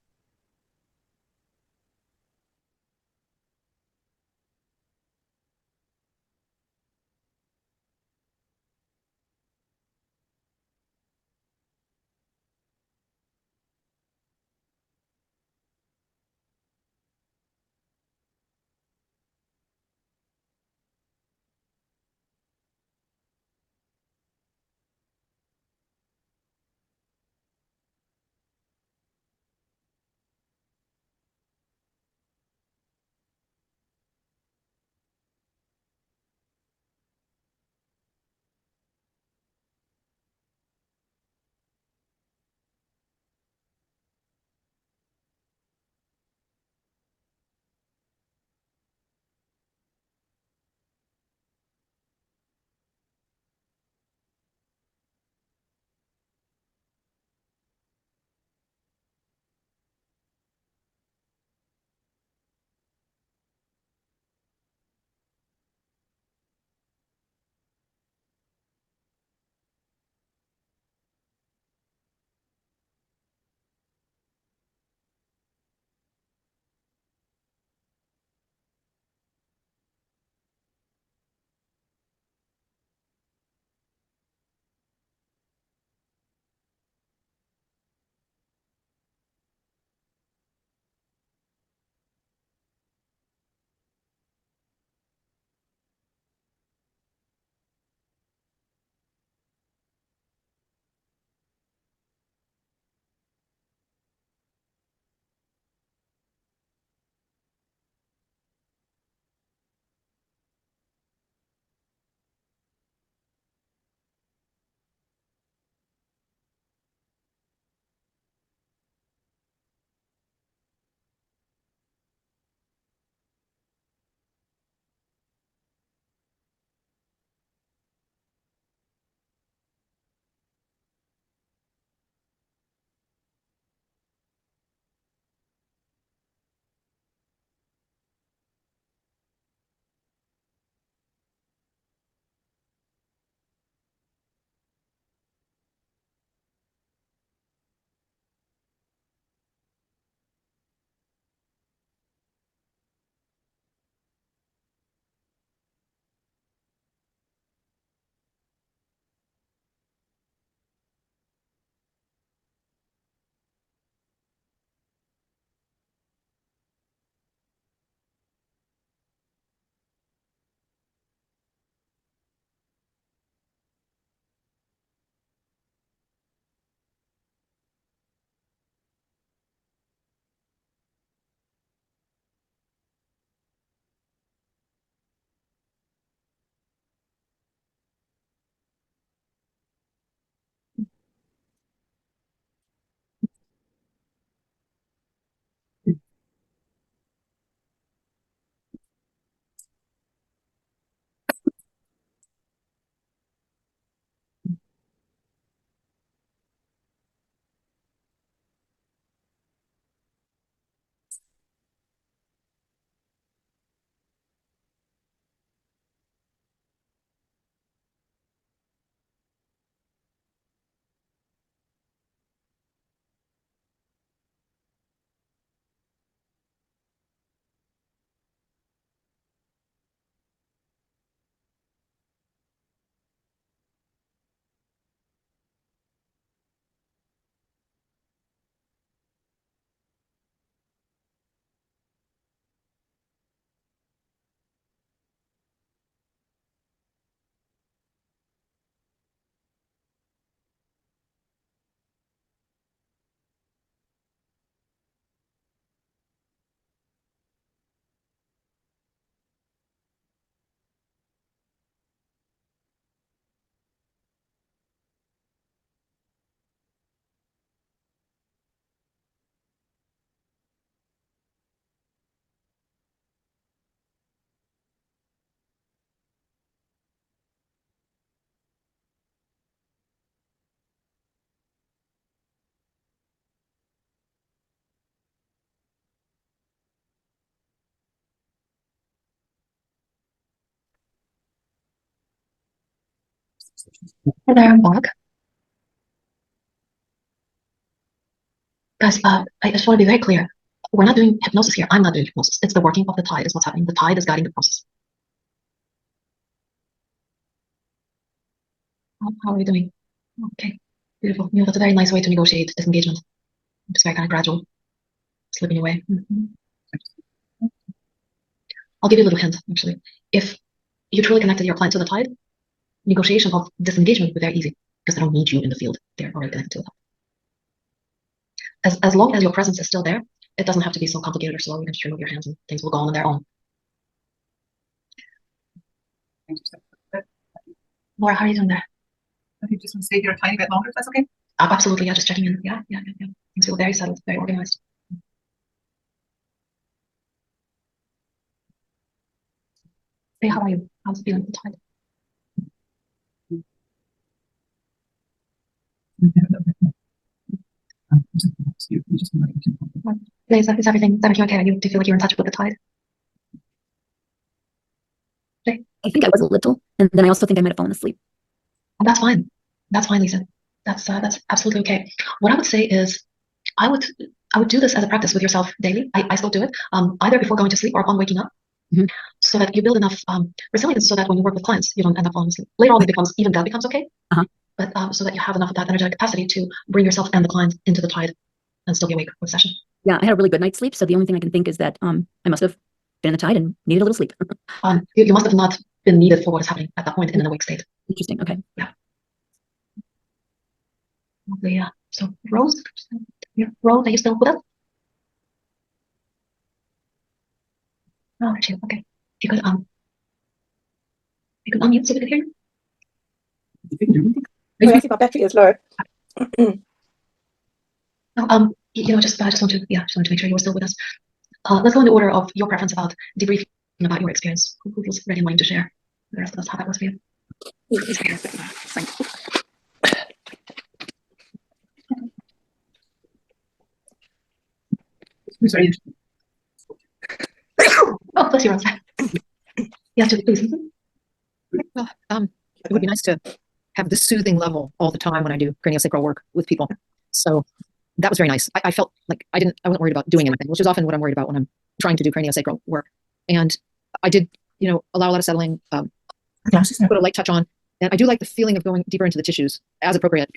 Hey there, I'm back. Guys, I just want to be very clear. We're not doing hypnosis here. I'm not doing hypnosis. It's the working of the tide is what's happening. The tide is guiding the process. How are we doing? Okay, beautiful. That's a very nice way to negotiate disengagement. Just very kind of gradual, slipping away. I'll give you a little hint, actually. If you truly connected your client to the tide, negotiation of disengagement would be very easy because they don't need you in the field. They're already connected to it. As long as your presence is still there, it doesn't have to be so complicated or slow. You can just remove your hands and things will go on their own. Laura, how are you doing there? I think just want to stay here a tiny bit longer, if that's okay. Absolutely, yeah, just checking in. Yeah. Things feel very settled, very organized. Hey, how are you? How's it feeling with the tide? Is everything okay? Do you feel like you're in touch with the tide? I think I was a little, and then I also think I might have fallen asleep. That's fine. That's fine, Lisa. That's absolutely okay. What I would say is, I would do this as a practice with yourself daily. I still do it, either before going to sleep or upon waking up, so that you build enough resilience, so that when you work with clients, you don't end up falling asleep. Later on, that becomes okay. But so that you have enough of that energetic capacity to bring yourself and the client into the tide and still be awake for the session. Yeah, I had a really good night's sleep, so the only thing I can think is that I must have been in the tide and needed a little sleep. You must have not been needed for what is happening at that point in an awake state. Interesting. Okay. Yeah. Lovely, yeah. So Rose, are you still with us? Oh, actually, okay. You could unmute so we could hear you. Oh, I see my battery is low. No, I just want to make sure you were still with us. Let's go in the order of your preference about debriefing about your experience. Who feels ready and willing to share the rest of us how that was for you? Thank you. Who's very interested? Oh, bless you, Rose. Yes, please. Well, it would be nice to have this soothing level all the time when I do craniosacral work with people. So that was very nice. I felt like I wasn't worried about doing anything, which is often what I'm worried about when I'm trying to do craniosacral work. And I did, allow a lot of settling, put a light touch on. And I do like the feeling of going deeper into the tissues as appropriate.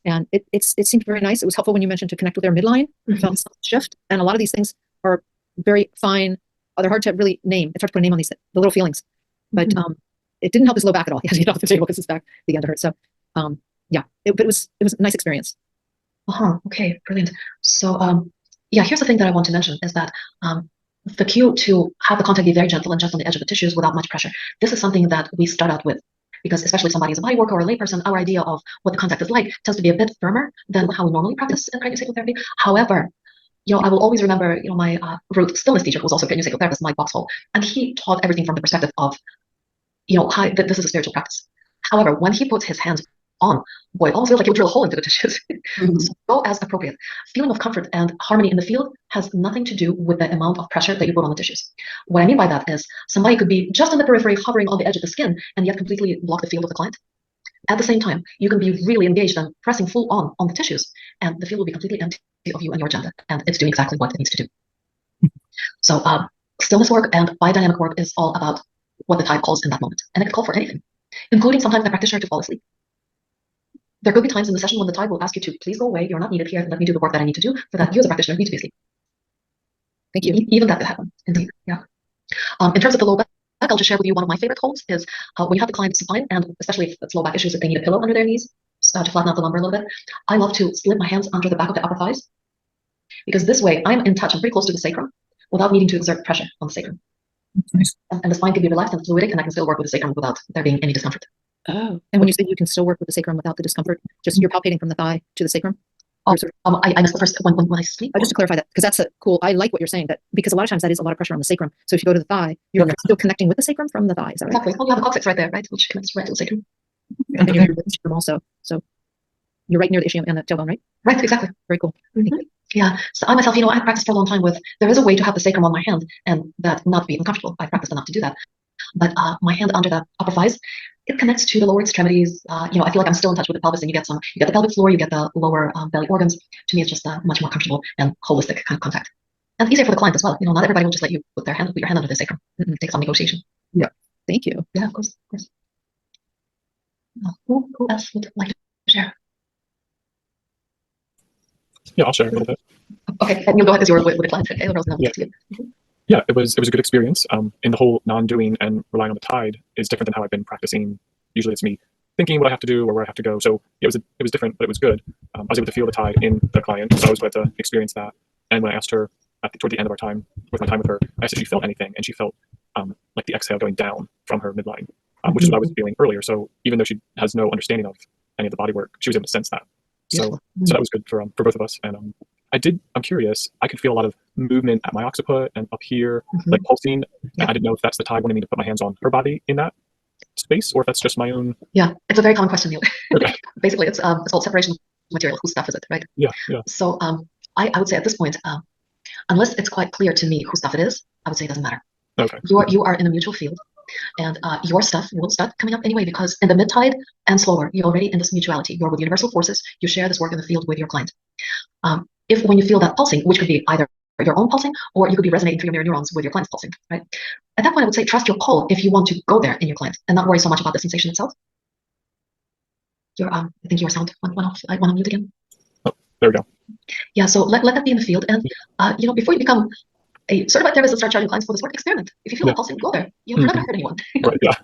And it seemed very nice. It was helpful when you mentioned to connect with their midline. I felt some shift. And a lot of these things are very fine. They're hard to really name. It's hard to put a name on the little feelings. But it didn't help his low back at all. He had to get off the table because his back began to hurt. So it was a nice experience. Okay, brilliant. So here's the thing that I want to mention is that the cue to have the contact be very gentle and just on the edge of the tissues without much pressure. This is something that we start out with, because especially if somebody is a body worker or a layperson, our idea of what the contact is like tends to be a bit firmer than how we normally practice in craniosacral therapy. However, I will always remember, my root stillness teacher, who was also a craniosacral therapist, Mike Boxhall, and he taught everything from the perspective of, this is a spiritual practice. However, when he puts his hands on, boy, it almost feels like he would drill a hole into the tissues. So go as appropriate. Feeling of comfort and harmony in the field has nothing to do with the amount of pressure that you put on the tissues. What I mean by that is somebody could be just on the periphery, hovering on the edge of the skin, and yet completely block the field of the client. At the same time, you can be really engaged and pressing full on the tissues, and the field will be completely empty of you and your agenda, and it's doing exactly what it needs to do. So stillness work and biodynamic work is all about what the tide calls in that moment, and it can call for anything, including sometimes the practitioner to fall asleep. There could be times in the session when the tide will ask you to please go away, you're not needed here, let me do the work that I need to do. For that, you as a practitioner need to be asleep. Thank you. Even that could happen, indeed, yeah. In terms of the low back, I'll just share with you one of my favorite holds is when you have the client supine, and especially if it's low back issues, if they need a pillow under their knees to flatten out the lumbar a little bit, I love to slip my hands under the back of the upper thighs, because this way I'm in touch, I'm pretty close to the sacrum without needing to exert pressure on the sacrum. Nice. And the spine can be relaxed and fluidic, and I can still work with the sacrum without there being any discomfort. Oh, and when you say you can still work with the sacrum without the discomfort, just you're palpating from the thigh to the sacrum? I missed the first when I sleep. Just to clarify that, because that's cool. I like what you're saying, that because a lot of times that is a lot of pressure on the sacrum. So if you go to the thigh, you're still connecting with the sacrum from the thigh. Is that right? Exactly. Well, you have the coccyx right there, right, which connects right to the sacrum. And you're near the sacrum also. So you're right near the ischium and the tailbone, right? Right, exactly. Very cool. Yeah. So I myself, I practiced for a long time with, there is a way to have the sacrum on my hand and that not be uncomfortable. I practiced enough to do that. But my hand under the upper thighs, it connects to the lower extremities. I feel like I'm still in touch with the pelvis, and you get the pelvic floor, you get the lower belly organs. To me, it's just a much more comfortable and holistic kind of contact, and easier for the client as well. Not everybody will just let you put your hand under the sacrum. It takes some negotiation. Thank you. Yeah, of course. Who else would like to share? Yeah, I'll share a little bit. Okay, and you'll go ahead as you were with the client. Okay, Rose, then we'll get to you. Yeah, it was a good experience. And the whole non-doing and relying on the tide is different than how I've been practicing. Usually it's me thinking what I have to do or where I have to go. So it was different, but it was good. I was able to feel the tide in the client, so I was able to experience that. And when I asked her toward the end of my time with her, I said she felt anything, and she felt like the exhale going down from her midline, which is what I was feeling earlier. So even though she has no understanding of any of the body work, she was able to sense that. So that was good for both of us. And I'm curious, I could feel a lot of movement at my occiput and up here, like pulsing. Yeah. I didn't know if that's the tide wanting me to put my hands on her body in that space, or if that's just my own. Yeah, it's a very common question, Neil. Okay. Basically, it's called separation of material. Whose stuff is it, right? Yeah. So I would say at this point, unless it's quite clear to me whose stuff it is, I would say it doesn't matter. Okay. You are in a mutual field, and your stuff will start coming up anyway, because in the mid-tide and slower, you're already in this mutuality. You're with universal forces. You share this work in the field with your client. If when you feel that pulsing, which could be either your own pulsing, or you could be resonating through your mirror neurons with your client's pulsing, right? At that point, I would say trust your call if you want to go there in your client and not worry so much about the sensation itself. I think your sound went off. I want to mute again. Oh, there we go. Yeah, so let that be in the field. And before you become a certified therapist and start charging clients for this work, experiment. If you feel like pulsing, go there. You're not going to hurt anyone. Right, yeah.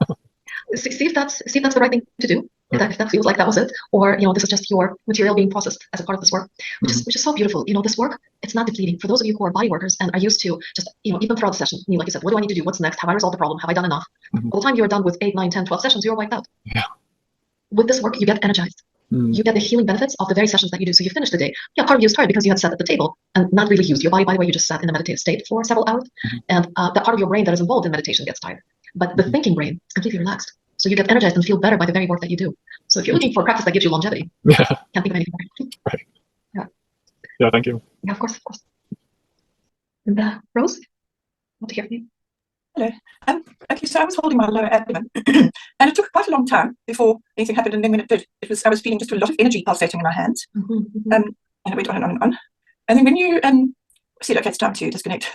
See if that's the right thing to do. If that feels like that was it, or this is just your material being processed as a part of this work, which is so beautiful. This work, it's not depleting. For those of you who are body workers and are used to just even throughout the session, like you said, what do I need to do? What's next? Have I resolved the problem? Have I done enough? By the time you're done with 8, 9, 10, 12 sessions, you're wiped out. Yeah. With this work, you get energized. You get the healing benefits of the very sessions that you do. So you finish the day. Yeah, part of you is tired because you had sat at the table and not really used your body. By the way, you just sat in a meditative state for several hours, and that part of your brain that is involved in meditation gets tired. But the thinking brain is completely relaxed. So you get energized and feel better by the very work that you do. So if you're looking for a practice that gives you longevity, can't think of anything better. Right. Yeah. Yeah, thank you. Yeah, of course. And Rose, I want to hear from you. Hello. Okay, so I was holding my lower abdomen, and it took quite a long time before anything happened. And then when it did, I was feeling just a lot of energy pulsating in my hands, and it went on and on and on. And then when you said, "Okay, it's time to disconnect,"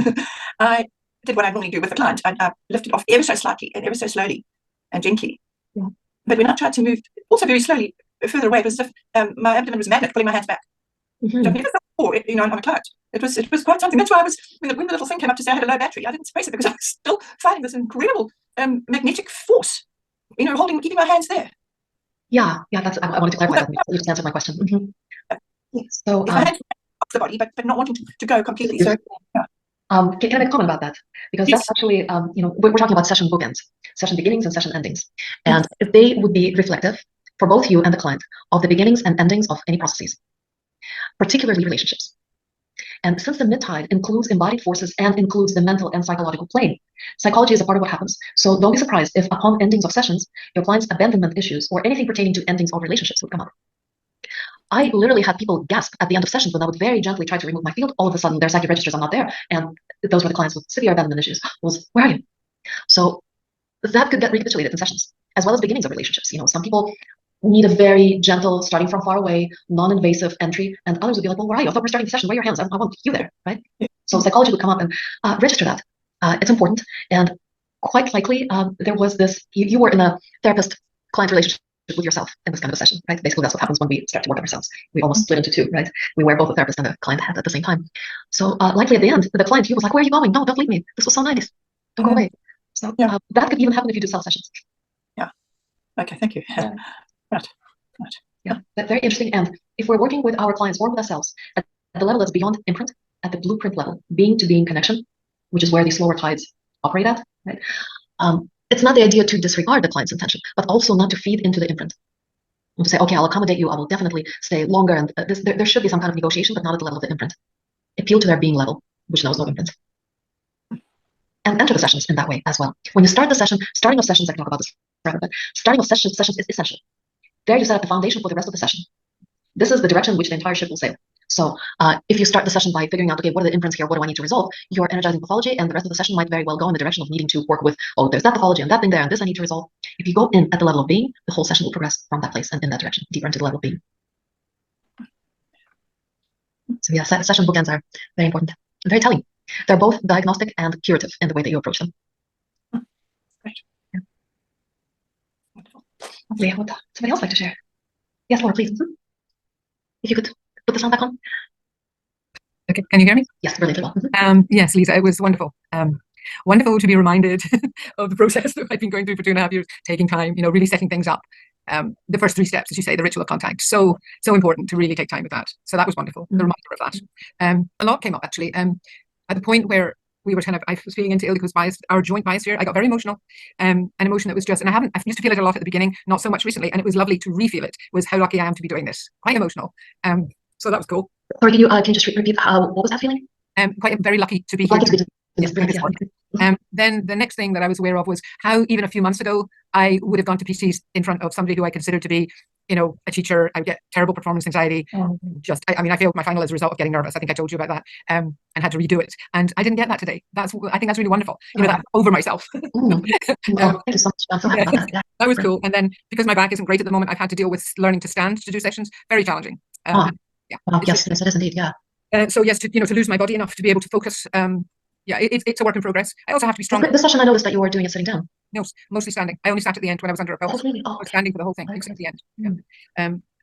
I did what I normally do with the client. I lifted off ever so slightly and ever so slowly and gently. Yeah. But when I tried to move, also very slowly, further away, it was as if my abdomen was a magnet pulling my hands back. I've never felt before, on a client. It was quite something. That's why I was when the little thing came up to say I had a low battery, I didn't space it because I was still fighting this incredible magnetic force. Keeping my hands there. Yeah. That's I wanted to clarify that. You just answered my question. So if I had off the body, but not wanting to go completely. So yeah. Can I make a comment about that? Because that's actually, we're talking about session bookends, session beginnings and session endings, and they would be reflective for both you and the client of the beginnings and endings of any processes, particularly relationships. And since the mid-tide includes embodied forces and includes the mental and psychological plane, psychology is a part of what happens. So don't be surprised if upon endings of sessions, your client's abandonment issues or anything pertaining to endings of relationships would come up. I literally had people gasp at the end of sessions when I would very gently try to remove my field. All of a sudden, their psychic registers are not there. And those were the clients with severe abandonment issues. Where are you? So that could get recapitulated in sessions, as well as beginnings of relationships. Some people need a very gentle, starting from far away, non-invasive entry, and others would be like, well, where are you? I thought we're starting the session. Where are your hands? I want you there, right? So psychology would come up and register that. It's important. And quite likely, there was this, you were in a therapist-client relationship with yourself in this kind of a session, right? Basically, that's what happens when we start to work on ourselves. We almost split into two, right? We wear both the therapist and the client hat at the same time. So likely at the end, the client, you was like, where are you going? No, don't leave me. This was so nice. Don't go away. So that could even happen if you do self-sessions. Yeah. Okay, thank you. Right. Yeah, that's very interesting. And if we're working with our clients or with ourselves at the level that's beyond imprint, at the blueprint level, being-to-being connection, which is where these slower tides operate at, right? It's not the idea to disregard the client's intention, but also not to feed into the imprint. And to say, okay, I'll accommodate you, I will definitely stay longer, and there should be some kind of negotiation, but not at the level of the imprint. Appeal to their being level, which knows no imprint. And enter the sessions in that way as well. When you start the session, starting of sessions, I can talk about this forever, but starting of sessions is essential. There you set up the foundation for the rest of the session. This is the direction in which the entire ship will sail. So if you start the session by figuring out, okay, what are the imprints here? What do I need to resolve? You're energizing pathology, and the rest of the session might very well go in the direction of needing to work with, oh, there's that pathology and that thing there, and this I need to resolve. If you go in at the level of being, the whole session will progress from that place and in that direction, deeper into the level of being. So yeah, session bookends are very important, very telling. They're both diagnostic and curative in the way that you approach them. Great. Yeah. Wonderful. Hopefully, would somebody else like to share? Yes, Laura, please. If you could put the sound back on. Okay, can you hear me? Yes, brilliant. Well. Yes, Lisa, it was wonderful. Wonderful to be reminded of the process that I've been going through for 2.5 years, taking time, really setting things up. The first 3 steps, as you say, the ritual of contact, so important to really take time with that. So that was wonderful, the reminder of that. A lot came up actually. At the point where we were I was feeling into Ildiko's bias, our joint biosphere, I got very emotional. An emotion that was just, and I used to feel it a lot at the beginning, not so much recently, and it was lovely to re-feel it, was how lucky I am to be doing this. Quite emotional. So that was cool. Sorry, can you just repeat what was that feeling? Quite very lucky to be here. Yes, doing this work. Then the next thing that I was aware of was how even a few months ago I would have gone to PCs in front of somebody who I considered to be, a teacher. I would get terrible performance anxiety. I failed my final as a result of getting nervous. I think I told you about that, and had to redo it. And I didn't get that today. I think that's really wonderful. That over myself. Thank you so much. I'm so happy about that. Yeah. That was cool. And then because my back isn't great at the moment, I've had to deal with learning to stand to do sessions. Very challenging. Wow, yes, it is indeed. Yeah. So yes, to lose my body enough to be able to focus. It's a work in progress. I also have to be strong. This session, I noticed that you were doing it sitting down. No, mostly standing. I only sat at the end when I was under a pelvis. Really? I was standing for the whole thing, except the end.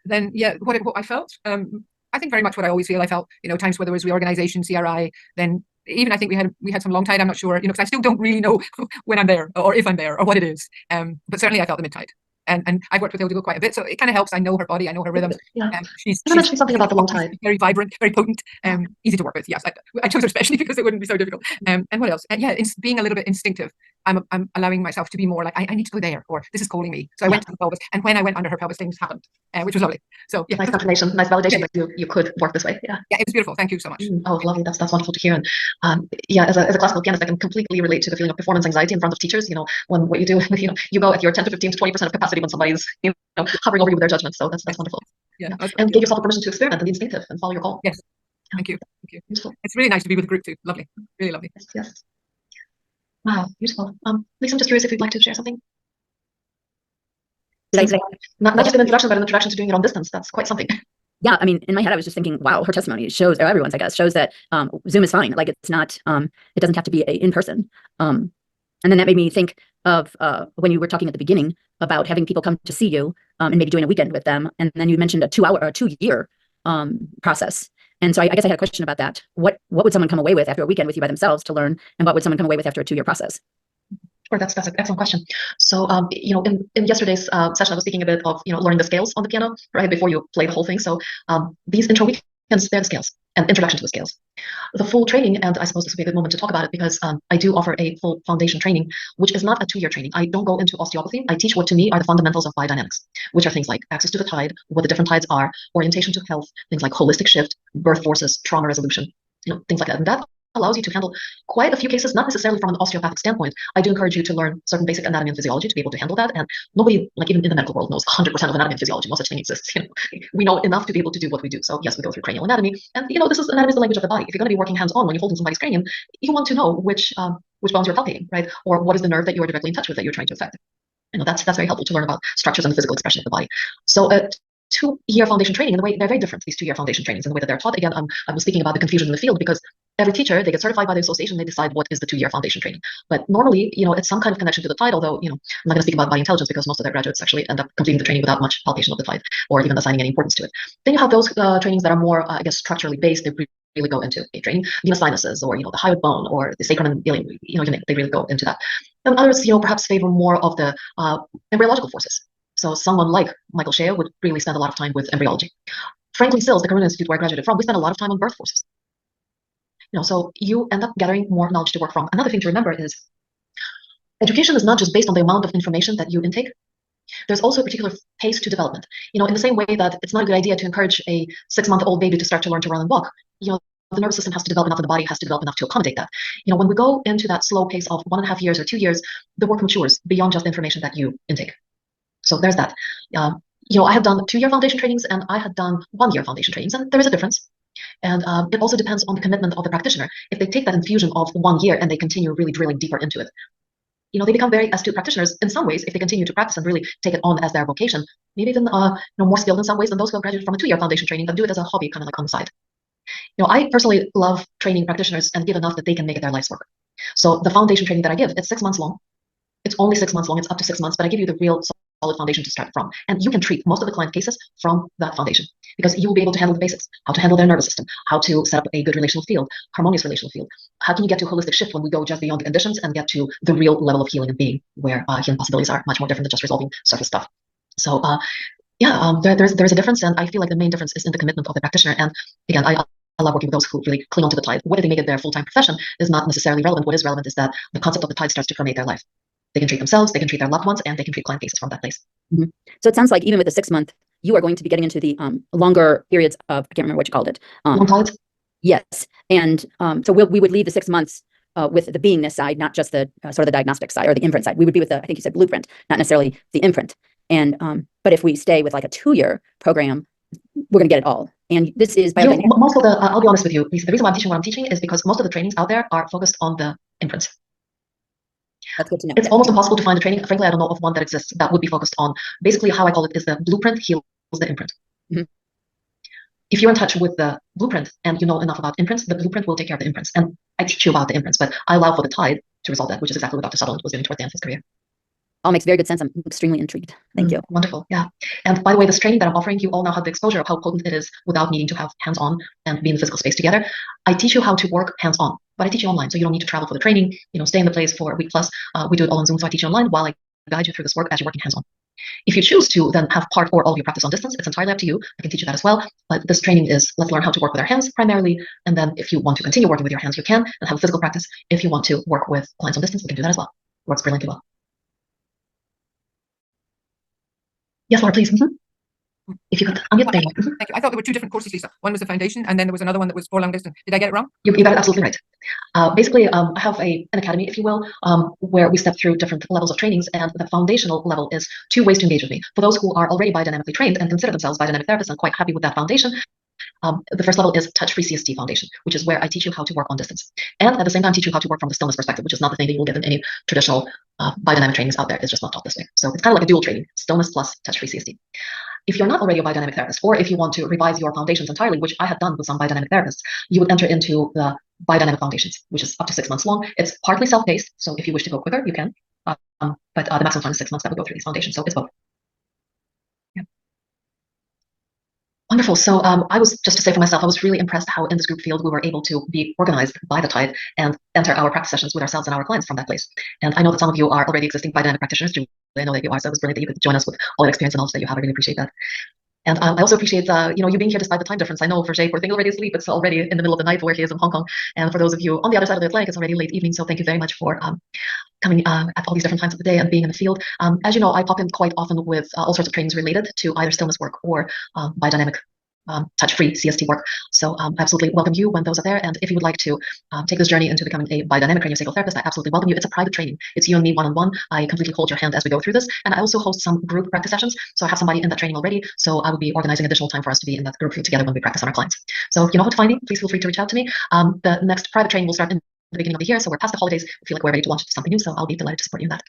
Then what I felt, I think very much what I always feel. I felt, times where there was reorganization, CRI. Then even I think we had some long tide. I'm not sure, because I still don't really know when I'm there or if I'm there or what it is. But certainly I felt the mid tide. And I've worked with Ildiko quite a bit, so it kind of helps. I know her body, I know her rhythms. Yeah. She's mentioned something about the long tide. Very vibrant, very potent, easy to work with. Yes, I chose her especially because it wouldn't be so difficult. And what else? It's being a little bit instinctive. I'm allowing myself to be more like I need to go there, or this is calling me. So I went to the pelvis, and when I went under her pelvis, things happened, which was lovely. So yeah, nice confirmation, nice validation that you could work this way. Yeah, it was beautiful. Thank you so much. Oh, lovely. That's wonderful to hear. And as a classical pianist, I can completely relate to the feeling of performance anxiety in front of teachers. When what you do, you go at your 10 to 15 to 20% of capacity when somebody's hovering over you with their judgment. So that's wonderful. Yeah. And give yourself a permission to experiment and be instinctive and follow your call. Yes. Thank you. Beautiful. It's really nice to be with the group too. Lovely. Really lovely. Yes. Wow, beautiful. Lisa, I'm just curious if you'd like to share something. Not just an introduction, but an introduction to doing it on distance. That's quite something. Yeah, in my head, I was just thinking, wow, her testimony shows, or everyone's, I guess, shows that Zoom is fine. Like it's not, it doesn't have to be in person. And then that made me think of when you were talking at the beginning about having people come to see you and maybe doing a weekend with them. And then you mentioned a 2-year process. And so I guess I had a question about that. What would someone come away with after a weekend with you by themselves to learn? And what would someone come away with after a 2-year process? Sure, that's an excellent question. So, in yesterday's session, I was speaking a bit of, learning the scales on the piano, right, before you play the whole thing. So these intro weekends, they're the scales and introduction to the scales. The full training, and I suppose this would be a good moment to talk about it because I do offer a full foundation training, which is not a 2-year training. I don't go into osteopathy. I teach what to me are the fundamentals of biodynamics, which are things like access to the tide, what the different tides are, orientation to health, things like holistic shift, birth forces, trauma resolution, things like that. And that allows you to handle quite a few cases, not necessarily from an osteopathic standpoint. I do encourage you to learn certain basic anatomy and physiology to be able to handle that. And nobody, even in the medical world, knows 100% of anatomy and physiology. No such thing exists. We know enough to be able to do what we do. So yes, we go through cranial anatomy, and this is anatomy is the language of the body. If you're going to be working hands-on when you're holding somebody's cranium, you want to know which bones you're palpating, right? Or what is the nerve that you are directly in touch with that you're trying to affect. That's very helpful to learn about structures and the physical expression of the body. So 2-year foundation training, in the way they're very different, these 2-year foundation trainings, in the way that they're taught. Again, I was speaking about the confusion in the field because every teacher, they get certified by the association, they decide what is the 2-year foundation training. But normally, it's some kind of connection to the tide, although, I'm not going to speak about body intelligence because most of their graduates actually end up completing the training without much palpation of the tide or even assigning any importance to it. Then you have those trainings that are more, structurally based. They really go into training venous sinuses or, the hyoid bone or the sacrum and ilium, they really go into that. And others, perhaps favor more of the embryological forces. So someone like Michael Shea would really spend a lot of time with embryology. Franklin Sills, the Karuna Institute where I graduated from, we spent a lot of time on birth forces. So you end up gathering more knowledge to work from. Another thing to remember is education is not just based on the amount of information that you intake. There's also a particular pace to development. In the same way that it's not a good idea to encourage a 6-month-old baby to start to learn to run and walk. The nervous system has to develop enough and the body has to develop enough to accommodate that. When we go into that slow pace of 1.5 years or 2 years, the work matures beyond just the information that you intake. So there's that. I have done 2-year foundation trainings and I had done 1-year foundation trainings, and there is a difference. And it also depends on the commitment of the practitioner. If they take that infusion of 1 year and they continue really drilling deeper into it, they become very astute practitioners in some ways if they continue to practice and really take it on as their vocation. Maybe even more skilled in some ways than those who have graduated from a 2-year foundation training but do it as a hobby, kind of like on the side. I personally love training practitioners and give enough that they can make it their life's work. So the foundation training that I give, it's 6 months long. It's only 6 months long. It's up to 6 months, but I give you the real solid foundation to start from. And you can treat most of the client cases from that foundation because you will be able to handle the basics, how to handle their nervous system, how to set up a good relational field, harmonious relational field. How can you get to a holistic shift when we go just beyond the conditions and get to the real level of healing and being where healing possibilities are much more different than just resolving surface stuff. So there's a difference, and I feel like the main difference is in the commitment of the practitioner. And again, I love working with those who really cling onto the tide. Whether they make it their full-time profession is not necessarily relevant. What is relevant is that the concept of the tide starts to permeate their life. They can treat themselves, they can treat their loved ones, and they can treat client cases from that place. Mm-hmm. So it sounds like even with the 6 month, you are going to be getting into the longer periods of, I can't remember what you called it. Long tides? Yes. And so we would leave the 6 months with the beingness side, not just the sort of the diagnostic side or the imprint side. We would be with the, I think you said blueprint, not necessarily the imprint. And but if we stay with like a 2-year program, we're going to get it all. And this is most of the, I'll be honest with you, Lisa, the reason why I'm teaching what I'm teaching is because most of the trainings out there are focused on the imprints. That's good to know. It's almost impossible to find a training. Frankly, I don't know of one that exists that would be focused on, basically how I call it is the blueprint heals the imprint. Mm-hmm. If you're in touch with the blueprint and you know enough about imprints, the blueprint will take care of the imprints. And I teach you about the imprints, but I allow for the tide to resolve that, which is exactly what Dr. Sutherland was doing toward the end of his career. All makes very good sense. I'm extremely intrigued. Thank you. Wonderful. Yeah. And by the way, this training that I'm offering, you all now have the exposure of how potent it is without needing to have hands-on and be in the physical space together. I teach you how to work hands-on, but I teach you online. So you don't need to travel for the training, stay in the place for a week plus. We do it all on Zoom. So I teach you online while I guide you through this work as you're working hands-on. If you choose to then have part or all of your practice on distance, it's entirely up to you. I can teach you that as well. But this training is, let's learn how to work with our hands primarily. And then if you want to continue working with your hands, you can and have a physical practice. If you want to work with clients on distance, we can do that as well. It works brilliantly well. Yes, Laura, please. If you could unmute. Thank you. I thought there were 2 different courses, Lisa. One was the foundation, and then there was another one that was for long distance. Did I get it wrong? You got it absolutely right. Basically, I have an academy, if you will, where we step through different levels of trainings, and the foundational level is 2 ways to engage with me. For those who are already biodynamically trained and consider themselves biodynamic therapists and quite happy with that foundation, the first level is touch-free CST foundation, which is where I teach you how to work on distance. And at the same time, teach you how to work from the stillness perspective, which is not the thing that you will get in any traditional biodynamic trainings out there. It's just not taught this way. So it's kind of like a dual training, stillness plus touch-free CST. If you're not already a biodynamic therapist, or if you want to revise your foundations entirely, which I have done with some biodynamic therapists, you would enter into the biodynamic foundations, which is up to 6 months long. It's partly self-paced, so if you wish to go quicker, you can. But the maximum time is 6 months that we go through these foundations, so it's both. Yeah. Wonderful. So I was, just to say for myself, I was really impressed how in this group field we were able to be organized by the tide and enter our practice sessions with ourselves and our clients from that place. And I know that some of you are already existing biodynamic practitioners. I know that you are, so it was brilliant that you could join us with all that experience and knowledge that you have. I really appreciate that. And I also appreciate you being here despite the time difference. I know for Jay, poor thing, already asleep. It's already in the middle of the night where he is in Hong Kong. And for those of you on the other side of the Atlantic, it's already late evening. So thank you very much for coming at all these different times of the day and being in the field. As you know, I pop in quite often with all sorts of trainings related to either stillness work or biodynamic touch-free CST work. So I absolutely welcome you when those are there. And if you would like to take this journey into becoming a biodynamic craniosacral therapist, I absolutely welcome you. It's a private training. It's you and me one-on-one. I completely hold your hand as we go through this. And I also host some group practice sessions. So I have somebody in that training already. So I would be organizing additional time for us to be in that group together when we practice on our clients. So if you know how to find me, please feel free to reach out to me. The next private training will start in the beginning of the year. So we're past the holidays. We feel like we're ready to launch something new. So I'll be delighted to support you in that.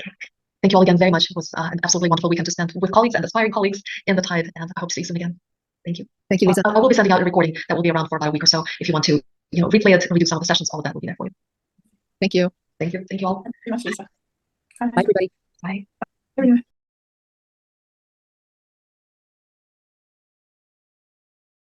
Okay. Thank you all again very much. It was an absolutely wonderful weekend to spend with colleagues and aspiring colleagues in the tide. And I hope to see you soon again. Thank you. Thank you, Lisa. I will be sending out a recording that will be around for about a week or so. If you want to, replay it, redo some of the sessions, all of that will be there for you. Thank you. Thank you. Thank you all. Thank you very much, Lisa. Bye, everybody. Bye. Here we are.